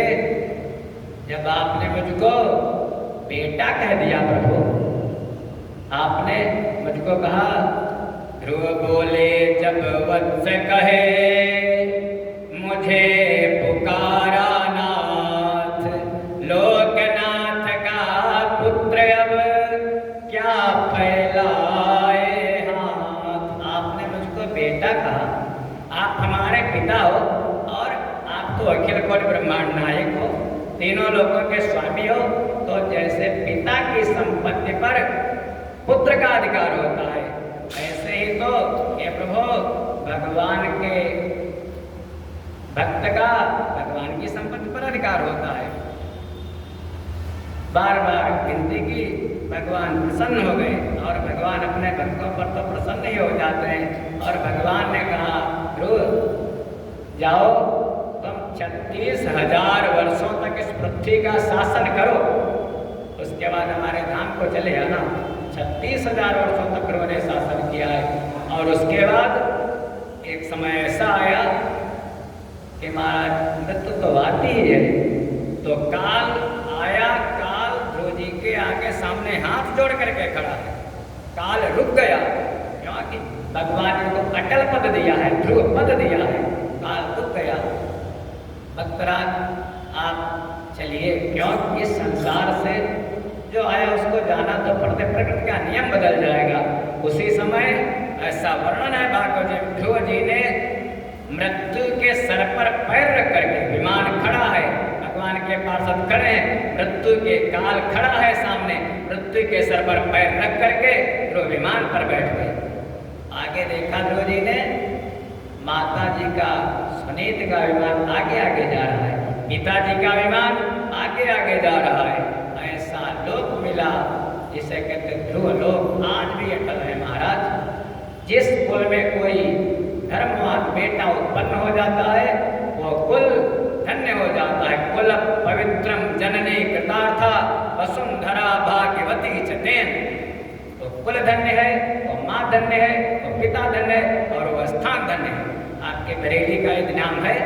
जब आपने मुझको बेटा कह दिया प्रभु, आपने मुझको कहा, ध्रुव बोले जब वत्स कहे मुझे पुकारा नाथ, लोकनाथ का पुत्र अब क्या फैलाए हाथ। आपने मुझको बेटा कहा, आप हमारे पिता हो और आप तो अखिल कोटि ब्रह्मांड नायक हो, तीनों लोगों के स्वामी हो। तो जैसे पिता की संपत्ति पर पुत्र का अधिकार होता है, ऐसे ही तो ये प्रभु भगवान के भक्त का भगवान की संपत्ति पर अधिकार होता है। बार बार विनती की, भगवान प्रसन्न हो गए। और भगवान अपने भक्तों पर तो प्रसन्न ही हो जाते हैं। और भगवान ने कहा ध्रुव जाओ तुम 36,000 वर्षों तक इस पृथ्वी का शासन करो, उसके बाद हमारे धाम को चले आना। 36,000 वर्षों तक प्रभु ने शासन किया है। और उसके बाद एक समय ऐसा आया कि महाराज मृत्यु तो आती ही है। तो काल आया, काल ध्रुव जी के आगे सामने हाथ जोड़ करके खड़ा है। काल रुक गया क्योंकि भगवान ने को अटल पद दिया है, ध्रुव पद दिया है। काल रुक गया। भक्तराज आप चलिए, क्योंकि इस संसार से जो आया उसको जाना तो पड़ते, प्रकृति का नियम बदल जाएगा। उसी समय ऐसा वर्णन है भागवत में, ध्रुव जी ने मृत्यु के सर पर पैर रख करके, विमान खड़ा है, भगवान के पार्षद खड़े हैं, मृत्यु के काल खड़ा है सामने, मृत्यु के सर पर पैर रख करके ध्रुव विमान पर बैठ गए। आगे देखा ध्रुव जी ने, माता जी का सुनीत का विमान आगे आगे जा रहा है, पिताजी का विमान आगे आगे जा रहा है। ऐसा लोक मिला जिसे कहते ध्रुव लोक। आज भी अटल है महाराज। जिस कुल में कोई धर्मवान बेटा उत्पन्न हो जाता है वो कुल धन्य हो जाता है। कुल पवित्रम जननी कृतार्था वसुंधरा भाग्यवती च तेन। तो कुल धन्य है, वो माँ धन्य है, वो पिता धन्य है और वो स्थान धन्य है। आपके बरेली का एक नाम है,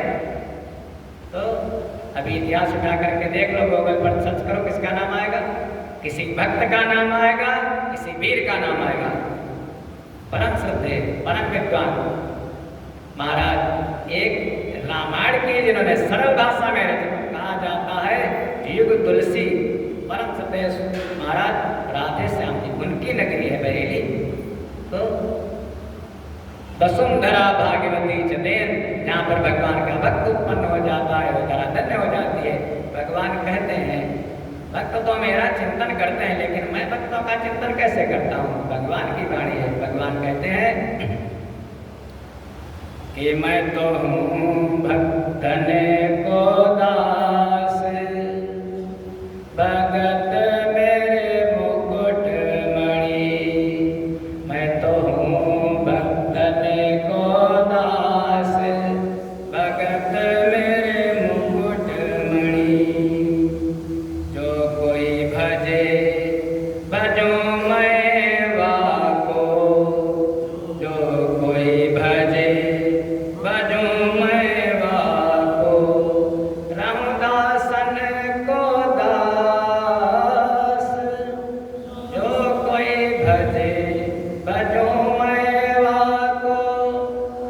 तो अभी इतिहास उठा करके देख लो, गूगल पर सर्च करो, किसका नाम आएगा? किसी भक्त का नाम आएगा, किसी वीर का नाम आएगा। परम श्रद्धेय, परम विद्वान महाराज एक रामायण की जिन्होंने सरल भाषा में कहा जाता है युग तुलसी, परम श्रद्धेय महाराज राधे श्याम जी, उनकी नगरी है बरेली। तो वसुंधरा भाग्यवती च तेन, जहाँ पर भगवान का भक्त उत्पन्न हो जाता है वो धरा धन्य हो जाती है। भगवान कहते हैं भक्त तो मेरा चिंतन करते हैं, लेकिन मैं भक्तों का चिंतन कैसे करता हूँ? भगवान की वाणी है। भगवान कहते हैं कि मैं तो हूँ भक्तन को दास, भगत मेरे मुकुट मणि। मैं तो हूँ भक्तन को दास, भगत मेरे मुकुट मणि। जो कोई भजे भजो मैं वाको, जो कोई भजे भजो मैं वाको। रहूं दासन को दास, जो कोई भजे भजो मैं वाको।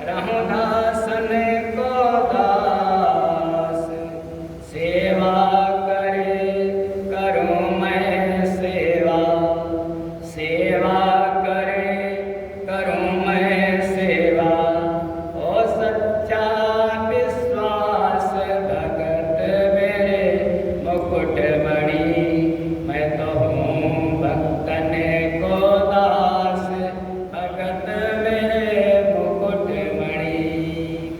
रहूं दासन को दास, सेवा करे करूं मैं सेवा। सेवा करे करूं मैं सेवा। ओ सच्चा विश्वास भगत मेरे मुकुट मणि। मैं तो हूँ भक्तन को दास, भगत मेरे मुकुट मणि।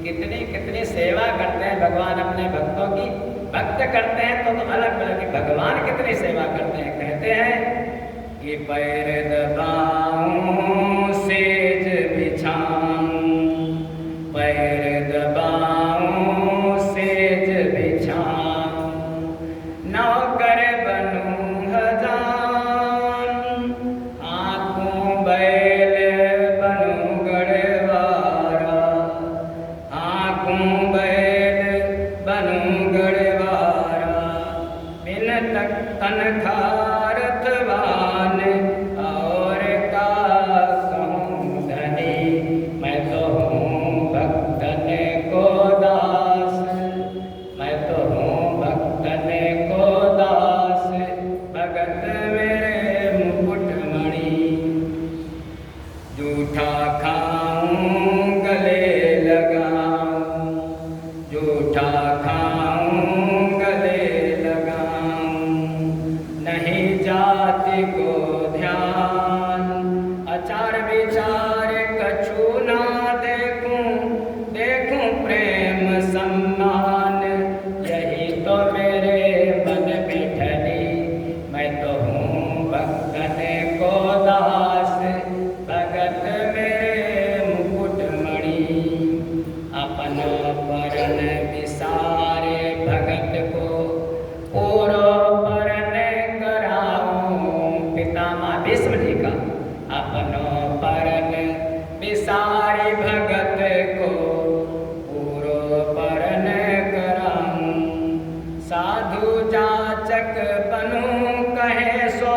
कितनी कितनी सेवा करते हैं भगवान अपने भक्तों की। भक्त करते हैं तो अलग अलग, भगवान कितनी सेवा करते हैं। कहते हैं कि पैर दबाऊं सेज बिछाऊं, पैर दबाऊं सेज बिछाऊं। नौकर बनूं हजान, आंखों बैल बनूं गढ़वारा। आंखों बैल बनूं गढ़वारा। बिन तनखा रथवान और का कहूं धनी। मैं तो हूँ भक्तन को दास, मैं तो हूँ भक्तन को दास, भगत मेरे मुकुट मणि। जूठा खाऊं गले लगाऊं, जूठा खाऊं गले लगाऊं। नहीं जाति को ध्यान, आचार विचार कछु ना देखूं। देखूं प्रेम सम्मान, यही तो मेरे मन बिठनी। मैं तो हूँ भक्तन को दास, भगत मेरे मुकुट मणि। अपन परन विसारे भगत को, पूरो परन कराऊं। पितामह भीष्म जी का अपनो परन विसारी भगत को, पूरो परन कराऊं। साधु जाचक बनूं कहे सो,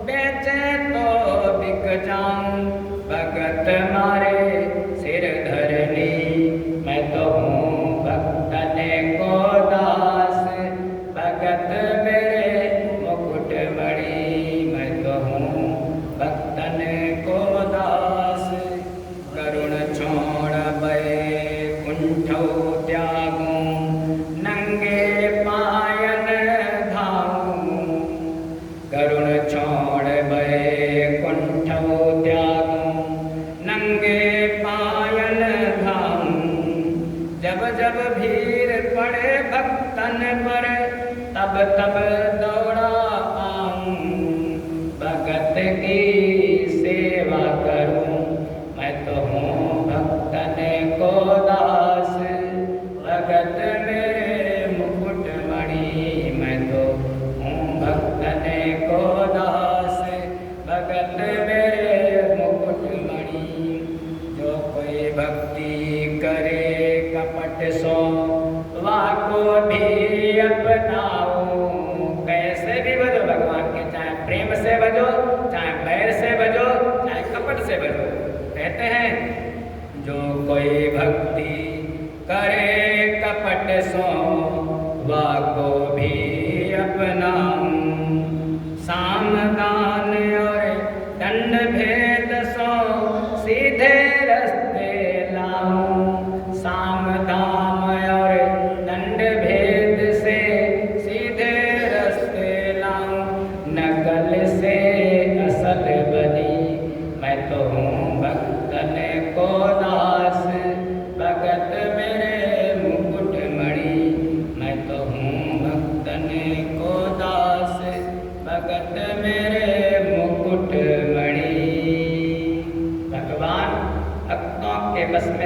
बेचे तो बिक जाऊं। भगत मारे सिर धरनी। मैं तो हूँ भक्तन को दास, भगत मेरे मुकुट मणि। मैं तो हूँ भक्तन को दास। करुण छोड़ बैकुंठ त्यागूं, नंगे पायन धाऊं। करुण छोड़ बैकुंठ त्यागूं, नंगे पायन धाऊं। जब जब भीड़ पड़े भक्तन पर, तब तब दौड़ा आऊं। भगत की सेवा करूं। मैं तो हूँ भक्तन को दास, भगत मेरे मुकुट मणि। मैं तो हूँ भक्तन को दास, भगत मेरे मुकुट मणि। जो कोई भक्ति करे कपट सो, वाको भी अपनाओ। कैसे भी बजो भगवान के, चाहे प्रेम से बजो, चाहे बैर से बजो, चाहे कपट से बजो। कहते हैं जो कोई भक्ति करे कपट सो, वाको भी अपनाऊं। साम दान और दंड भेद सो, सीधे रस्ते लाऊं। साम दाम और दंड भेद से सीधे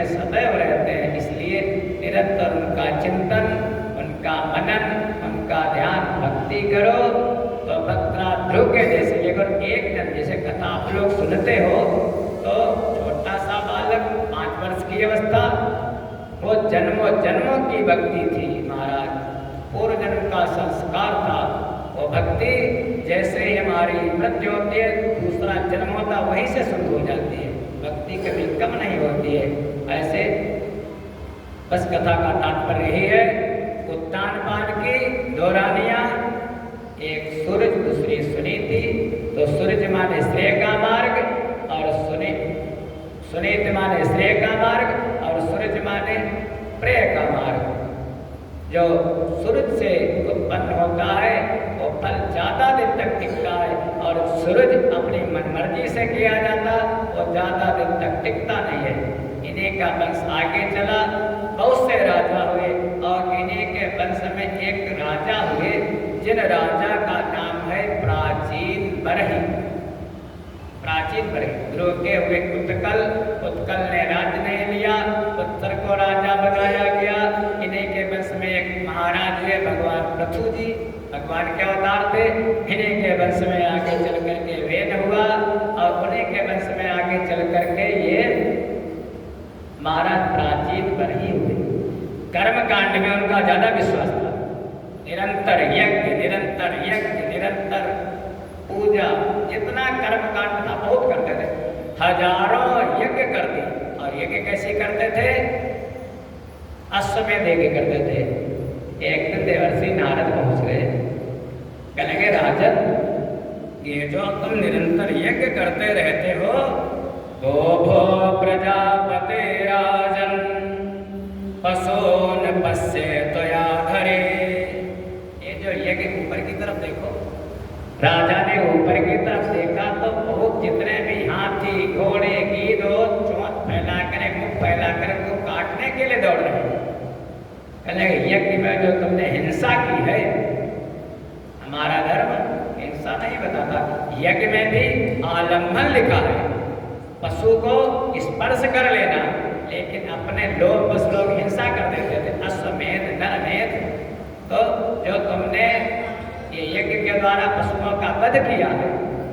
सदैव रहते हैं। इसलिए निरंतर उनका चिंतन, उनका मनन, उनका ध्यान भक्ति करो तो भक्तरा ध्रुव के जैसे। लेकिन एक जन जैसे कथा आप लोग सुनते हो तो छोटा सा बालक 5 वर्ष की अवस्था, वो जन्मों जन्मों की भक्ति थी महाराज, पूर्व जन्म का संस्कार था। वो भक्ति जैसे ही हमारी मृत्यु होती है दूसरा जन्म होता वहीं से शुरू हो जाती है, भक्ति कभी कम नहीं होती है। ऐसे बस कथा का तात्पर्य यही है। उत्तान पाद की 2 रानियां, एक सूरज दूसरी सुनीति। तो सूरज माने श्रेय का मार्ग और सुनीति माने श्रेय का मार्ग और सूरज माने प्रेय का मार्ग। जो सूरज से उत्पन्न होता है वो फल ज़्यादा दिन तक टिकता है, और सूरज अपनी मनमर्जी से किया जाता वो ज़्यादा दिन तक टिकता नहीं है। इन्हीं का वंश आगे चला, बहुत से राजा हुए और इन्हीं के वंश में एक राजा हुए जिन राजा का नाम है प्राचीन बरही। प्राचीन बरही ध्रुव के हुए उत्कल, उत्कल ने राज्य नहीं लिया, उत्तर को राजा बनाया गया। इन्हीं के वंश में एक महाराज हुए भगवान पृथु जी, भगवान के अवतार थे। इन्हीं के वंश में आगे चल करके वेद हुआ और उन्हीं के वंश में आगे चल करके ये महाराज प्राचीन बरही हुए। कर्म कांड में उनका ज्यादा विश्वास था। निरंतर यज्ञ, निरंतर यज्ञ, निरंतर पूजा, जितना कर्म कांड था बहुत करते थे, हजारों यज्ञ करते। और यज्ञ कैसे करते थे? अश्वमेध यज्ञ करते थे। एक दिन देवर्षि नारद पहुंच गए, कहने लगे राजन, ये जो तुम निरंतर यज्ञ करते रहते हो, भो भो प्रजापते राजन पशोन पश्येत्वया धरे। ये जो यज्ञ ऊपर की तरफ देखो, राजा ने ऊपर की तरफ देखा तो बहुत जितने भी हाथी घोड़े गीदो चोंच फैला कर मुख फैला कर उनको काटने के लिए दौड़ रहे हैं। कहने यज्ञ में जो तुमने हिंसा की है, हमारा धर्म हिंसा नहीं बताता। यज्ञ में भी आलम्बन लिखा है, पशु को स्पर्श कर लेना, लेकिन अपने लोग बस लोग हिंसा कर देते थे। अश्वमेध नरमेध, तो जो तुमने ये यज्ञ के द्वारा पशुओं का वध किया है,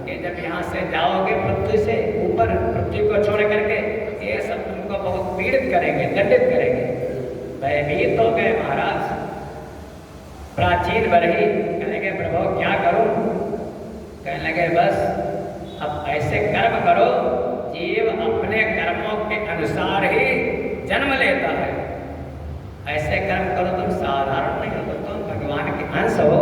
ये जब यहाँ से जाओगे पृथ्वी से ऊपर, पृथ्वी को छोड़ करके, ये सब तुमको बहुत पीड़ित करेंगे, दंडित करेंगे। भयभीत हो गए महाराज। प्राचीन बरही कहने लगे प्रभु क्या करूं? कहने लगे बस अब ऐसे कर्म करो, जीव अपने कर्मों के अनुसार ही जन्म लेता है। ऐसे कर्म करो, तुम साधारण नहीं हो, तो तुम भगवान के अंश हो।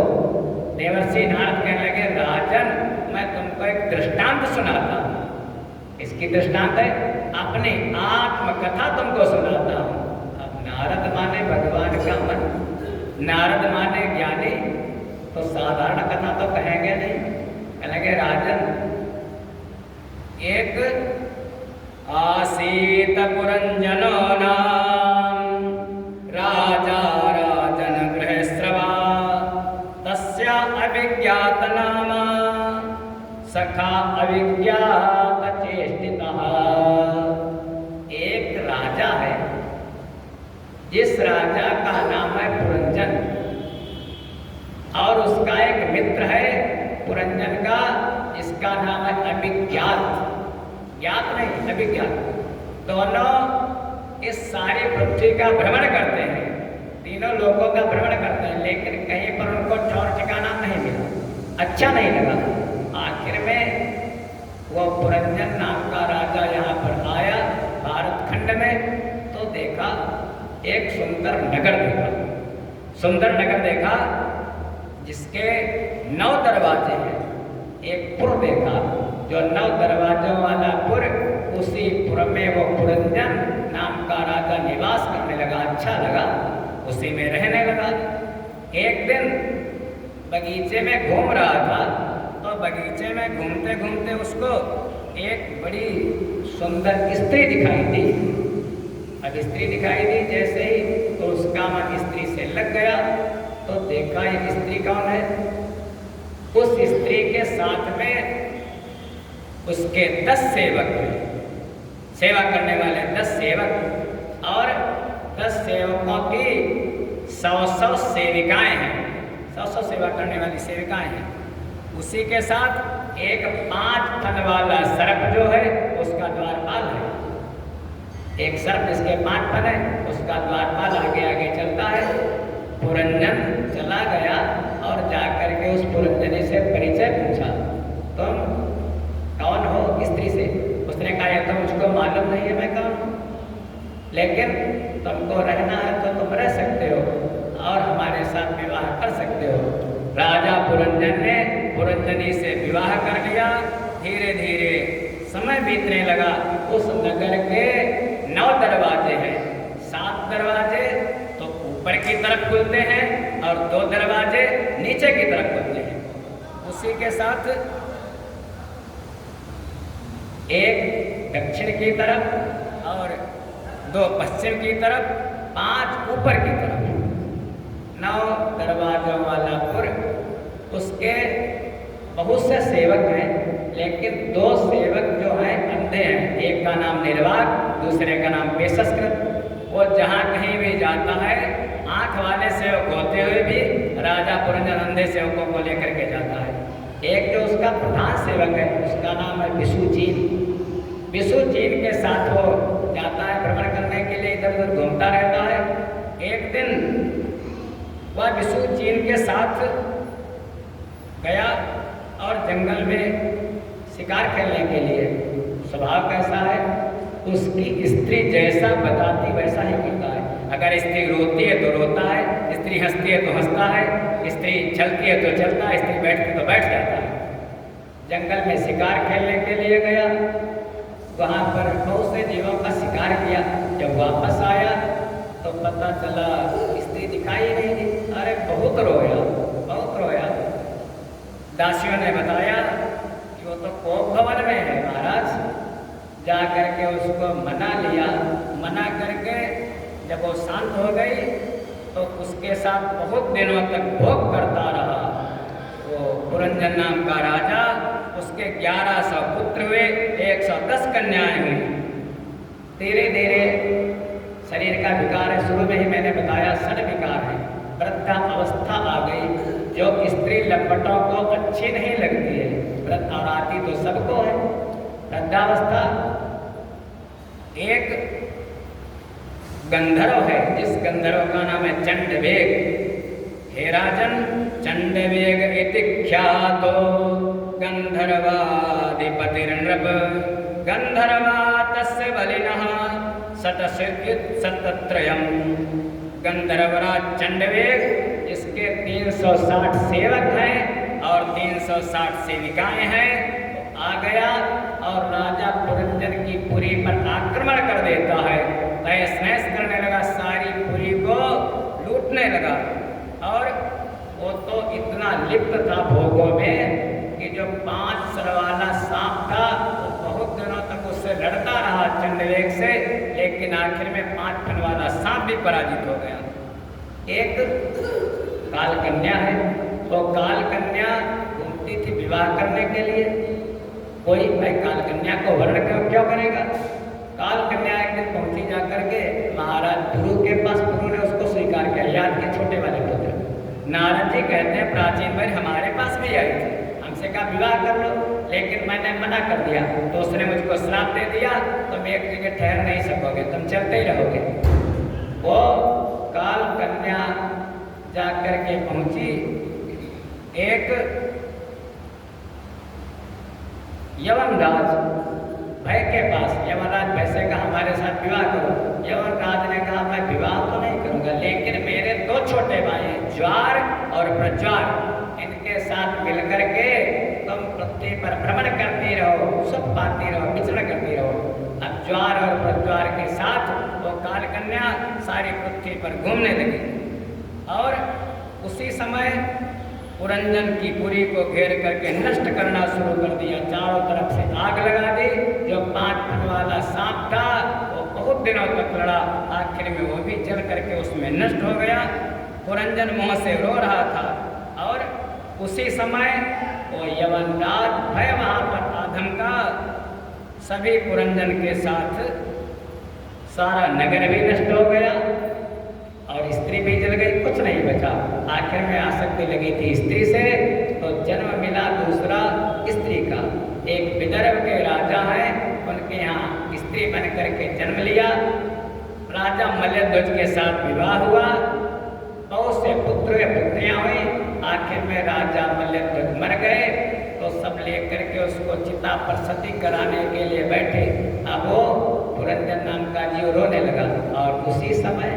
देवर्षि नारद कहने लगे राजन, मैं तुमको एक दृष्टांत सुनाता हूँ। इसकी दृष्टांत है, अपनी आत्मकथा तुमको सुनाता हूँ। अब नारद माने भगवान का मन, नारद माने ज्ञानी, तो साधारण कथा तो कहेंगे नहीं। कहने लगे राजन, एक आसीत पुरंजनो नाम राजा राजन गृहस्रवा तस्या अविज्ञात नामा सखा अविज्ञात चेष्टितः। एक राजा है, जिस राजा का नाम है पुरंजन, और उसका एक मित्र है पुरंजन का, जिसका नाम है अभिज्ञात। ज्ञात नहीं, अभिज्ञात। दोनों इस सारी पृथ्वी का भ्रमण करते हैं, तीनों लोगों का भ्रमण करते हैं, लेकिन कहीं पर उनको ठौर ठिकाना नहीं मिला, अच्छा नहीं लगा। आखिर में वो पुरंजन नाम का राजा यहाँ पर आया भारत खंड में, तो देखा एक सुंदर नगर देखा, सुंदर नगर देखा जिसके 9 दरवाजे हैं। एक पुर देखा, जो 9 दरवाजों वाला पुर, उसी पुर में वो पुरंजन नाम का राजा निवास करने लगा। अच्छा लगा, उसी में रहने लगा। एक दिन बगीचे में घूम रहा था, तो बगीचे में घूमते घूमते उसको एक बड़ी सुंदर स्त्री दिखाई दी। अब स्त्री दिखाई दी जैसे ही, तो उसका मन स्त्री से लग गया। तो देखा ये स्त्री कौन है? उस स्त्री के साथ में उसके 10 सेवक हैं, सेवा करने वाले 10 सेवक। और 10 सेवकों की 100 सेविकाएं हैं, 100 सेवा करने वाली सेविकाएं हैं। उसी के साथ एक 5 फन वाला सर्प जो है उसका द्वारपाल है। एक सर्प जिसके 5 फन है उसका द्वारपाल आगे आगे चलता है। पुरंजन चला गया और जाकर के उस पुरंजनी से परिचय पूछा, तुम कौन हो स्त्री से? उसने कहा यह तो मुझको मालूम नहीं है मैं कौन हूँ, लेकिन तुमको रहना है तो तुम रह सकते हो और हमारे साथ विवाह कर सकते हो। राजा पुरंजन ने पुरंजनी से विवाह कर लिया। धीरे धीरे समय बीतने लगा। उस नगर के 9 दरवाजे हैं। 7 दरवाजे तो ऊपर की तरफ खुलते हैं और 2 दरवाजे नीचे की तरफ खुलते हैं। उसी के साथ एक दक्षिण की तरफ और 2 पश्चिम की तरफ, 5 ऊपर की तरफ। 9 दरवाजों वाला पुर। उसके बहुत से सेवक हैं, लेकिन 2 सेवक जो हैं अंधे हैं। एक का नाम निर्वाक, दूसरे का नाम पेशस्कृत। वो जहाँ कहीं भी जाता है आँख वाले सेवक होते हुए भी राजा पुरंजन अंधे सेवकों को लेकर के जाता है। एक जो उसका प्रधान सेवक है उसका नाम है विशुचीन। विशुचीन के साथ वो जाता है भ्रमण करने के लिए, इधर उधर घूमता रहता है। एक दिन वह विशुचीन के साथ गया और जंगल में शिकार खेलने के लिए। स्वभाव कैसा है, उसकी स्त्री जैसा बताती वैसा ही करता है। अगर स्त्री रोती है तो रोता है, स्त्री हंसती है तो हंसता है, स्त्री चलती है तो चलता है, स्त्री बैठती है तो बैठ जाता है। जंगल में शिकार खेलने के लिए गया, वहाँ पर बहुत से जीवों का शिकार किया। जब वापस आया तो पता चला स्त्री दिखाई नहीं दी। अरे बहुत रोया, बहुत रोया। दासियों ने बताया कि वो तो कोप भवन में है महाराज। जा करके उसको मना लिया। मना करके जब वो शांत हो गई तो उसके साथ बहुत दिनों तक भोग करता रहा। वो पुरंजन नाम का राजा, उसके 1100 पुत्र हुए, 110 कन्याएं हुई। धीरे धीरे शरीर का विकार है, शुरू में ही मैंने बताया षड विकार है। वृद्धा अवस्था आ गई। जो स्त्री लंपटों को अच्छी नहीं लगती है, वृद्ध और आती तो सबको है। वृद्धावस्था। एक गंधर्व है, जिस गंधर्व का नाम है चंडवेग। हे राजन, चंडवेग इति ख्यातो गंधर्वाधिपतिर्नृप गंधर्वा तस्य बलिनः शतत्रयम्। गंधर्वराज चंडवेग, इसके 360 सेवक हैं और 360 सेविकाएं हैं। आ गया और राजा पुरंजन की पुरी पर आक्रमण कर देता है। तहस नहस करने लगा, सारी पुरी को लूटने लगा। और वो तो इतना लिप्त था भोगों में कि जो 5 सर वाला सांप था वो बहुत दिनों तक उससे लड़ता रहा चंडवेग से, लेकिन आखिर में 5 फन वाला सांप भी पराजित हो गया। एक काल कन्या है, तो काल कन्या घूमती थी विवाह करने के लिए। कोई भाई काल कन्या को वर्ण क्यों करेगा? काल कन्या एक दिन पहुंची जाकर के महाराज गुरु के पास। गुरु ने उसको स्वीकार किया, याद के छोटे वाले पुत्र। नारद जी कहते हैं प्राचीन भाई हमारे पास भी आई थी, हमसे कहा विवाह कर लो, लेकिन मैंने मना कर दिया तो उसने मुझको श्राप दे दिया, तुम एक जगह ठहर नहीं सकोगे, तुम चलते ही रहोगे। वो काल कन्या जाकर के पहुंची एक यवनराज भय के पास। यवनराज भय से कहा हमारे साथ विवाह करो। यवनराज ने कहा मैं विवाह तो नहीं करूंगा, लेकिन मेरे 2 छोटे भाई ज्वार और प्रज्वार, इनके साथ मिलकर के तुम पृथ्वी पर भ्रमण करती रहो, सुख पाती रहो, विचरण करती रहो। अब ज्वार और प्रज्वार के साथ वो काल कन्या सारी पृथ्वी पर घूमने लगी। और उसी समय पुरंजन की पुरी को घेर करके नष्ट करना शुरू कर दिया। चारों तरफ से आग लगा दी। जो 5 फन वाला सांप था वो बहुत दिनों तक लड़ा, आखिर में वो भी जल करके उसमें नष्ट हो गया। पुरंजन मुंह से रो रहा था और उसी समय वो यवनराज भय वहाँ पर आधम का सभी पुरंजन के साथ सारा नगर भी नष्ट हो गया और स्त्री भी जल गई, कुछ नहीं बचा। आखिर में आसक्ति लगी थी स्त्री से, तो जन्म मिला दूसरा स्त्री का। एक विदर्भ के राजा हैं, उनके यहाँ स्त्री बन करके जन्म लिया। राजा मल्लध्वज के साथ विवाह हुआ, बहुत से पुत्र या पुत्रियां हुई। आखिर में राजा मल्लध्वज मर गए, तो सब लेकर के उसको चिता पर सती कराने के लिए बैठे। अब वो पुरंदर नाम का जीव रोने लगा, और उसी समय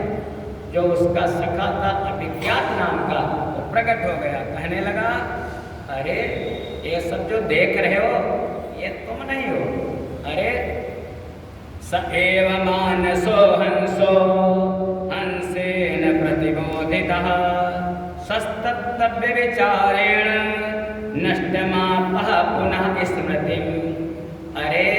जो उसका सखा था अभिज्ञात नाम का, वो प्रकट हो गया। कहने लगा, अरे ये सब जो देख रहे हो ये तुम नहीं हो। अरे स एव मानसो हंसो हंसेन प्रतिबोधितः सस्तत्तव्य विचारेण नष्टमापः पुनः स्मृतिम्। अरे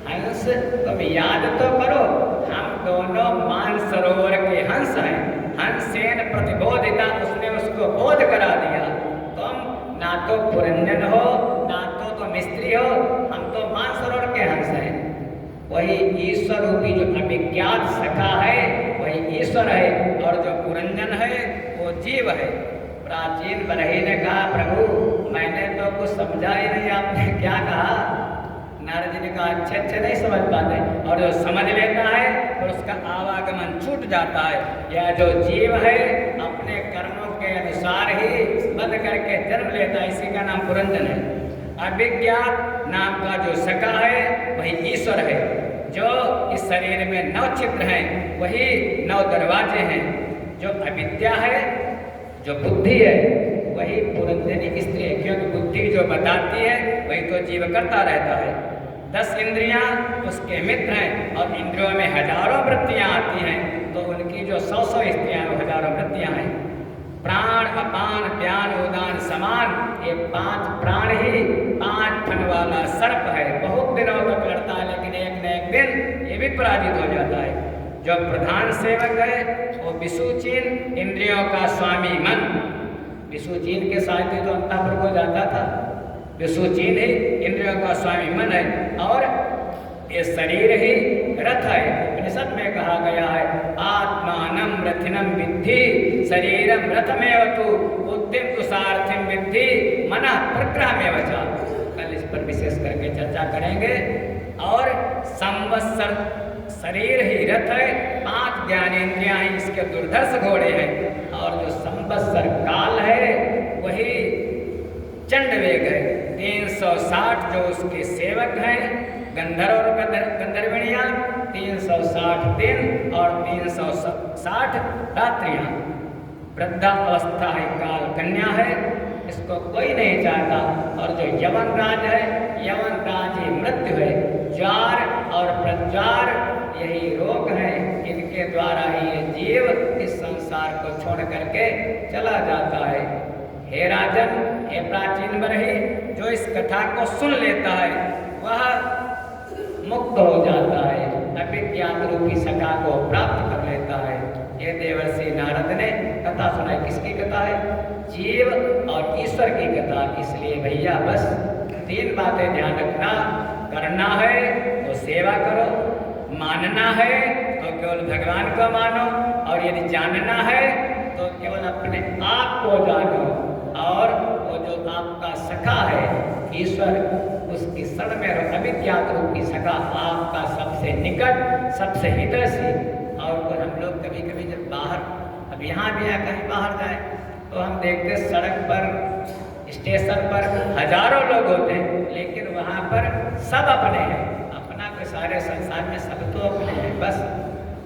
हंस, तुम याद तो करो, हम दोनों मानसरोवर के हंस हैं। हंसेन प्रतिबोधिता, उसने उसको बोध करा दिया। तुम ना तो पुरंजन हो, ना तो तुम स्त्री हो, हम तो मानसरोवर के हंस हैं। वही ईश्वर रूपी जो अभिज्ञात सखा है वही ईश्वर है, और जो पुरंजन है वो जीव है। प्राचीन बरही ने कहा, प्रभु मैंने तो कुछ समझा ही नहीं, आपने क्या कहा? नारद जी ने कहा, अच्छे नहीं समझ पाते, और जो समझ लेता है तो उसका आवागमन छूट जाता है। यह जो जीव है अपने कर्मों के अनुसार ही बंद करके जन्म लेता है, इसी का नाम पुरंजन है। अभिज्ञात नाम का जो सखा है वही ईश्वर है। जो इस शरीर में 9 छिद्र हैं वही 9 दरवाजे हैं। जो अविद्या है, जो बुद्धि है, वही पुरंजनी स्त्री है, क्योंकि बुद्धि जो बताती है वही तो जीव करता रहता है। 10 इंद्रियां उसके मित्र हैं, और इंद्रियों में हजारों वृत्तियां आती हैं, तो उनकी जो 100 स्त्रियां वो हजारों वृत्तियां हैं। प्राण, अपान, व्यान, उदान, समान, ये 5 प्राण ही 5 फन वाला सर्प है। बहुत दिनों तक लड़ता है, लेकिन एक न एक दिन ये भी पराजित हो जाता है। जो प्रधान सेवक है वो विषुचीन, इंद्रियों का स्वामी मन। विषुचीन के साथ ही तो अंतःपुर को जाता था। विषुचीन ही इंद्रियों का स्वामी मन है, और ये शरीर ही रथ है। उपनिषद में कहा गया है, आत्मानं रथिनं विद्धि शरीरम रथमेव तु बुद्धिं तु सारथिं विद्धि मनः प्रग्रहमेव च। कल इस पर विशेष करके चर्चा करेंगे। और संवत्सर शरीर ही रथ है, 5 ज्ञानेंद्रियां ही इसके दुर्धर्ष घोड़े हैं, और जो संवत्सर काल है वही चंड वेग है। 360 जो उसके सेवक हैं, गंधर्व और गंधर्विणियाँ, 360 दिन और 360 रात्रियाँ। वृद्धा अवस्था है, काल कन्या है, इसको कोई नहीं चाहता। और जो यवन राज है, यवन राज ही मृत्यु है। ज्वार और प्रज्वार यही रोग है, इनके द्वारा ही ये जीव इस संसार को छोड़ करके चला जाता है। हे राजन, हे प्राचीन बरही, जो इस कथा को सुन लेता है वह मुक्त हो जाता है, अभिज्ञात रूपी सखा को प्राप्त कर लेता है। ये देवर्षि नारद ने कथा सुनाई। किसकी कथा है? जीव और ईश्वर की कथा। इसलिए भैया बस 3 बातें ध्यान रखना। करना है तो सेवा करो, मानना है तो केवल भगवान को मानो, और यदि जानना है तो केवल अपने आप को जानो। और वो जो आपका सखा है ईश्वर, उसकी शरण में रहो। अभिज्ञात रूपी सखा आपका सबसे निकट, सबसे हितैषी। और हम लोग कभी कभी जब बाहर, अब यहाँ भी है कहीं बाहर जाए, तो हम देखते सड़क पर, स्टेशन पर हजारों लोग होते हैं, लेकिन वहाँ पर सब अपने हैं। अपना कोई सारे संसार में सब तो अपने हैं। बस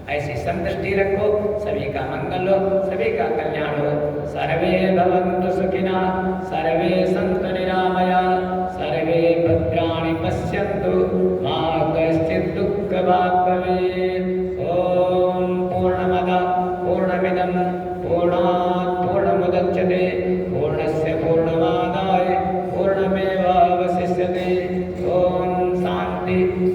ऐसी समदृष्टि रखो, सभी का मंगल हो, सभी का कल्याण हो। सर्वे भवन्तु सुखिनः, सर्वे सन्तु निरामयाः, सर्वे भद्राणि पश्यन्तु, मा कश्चित् दुःखभाग्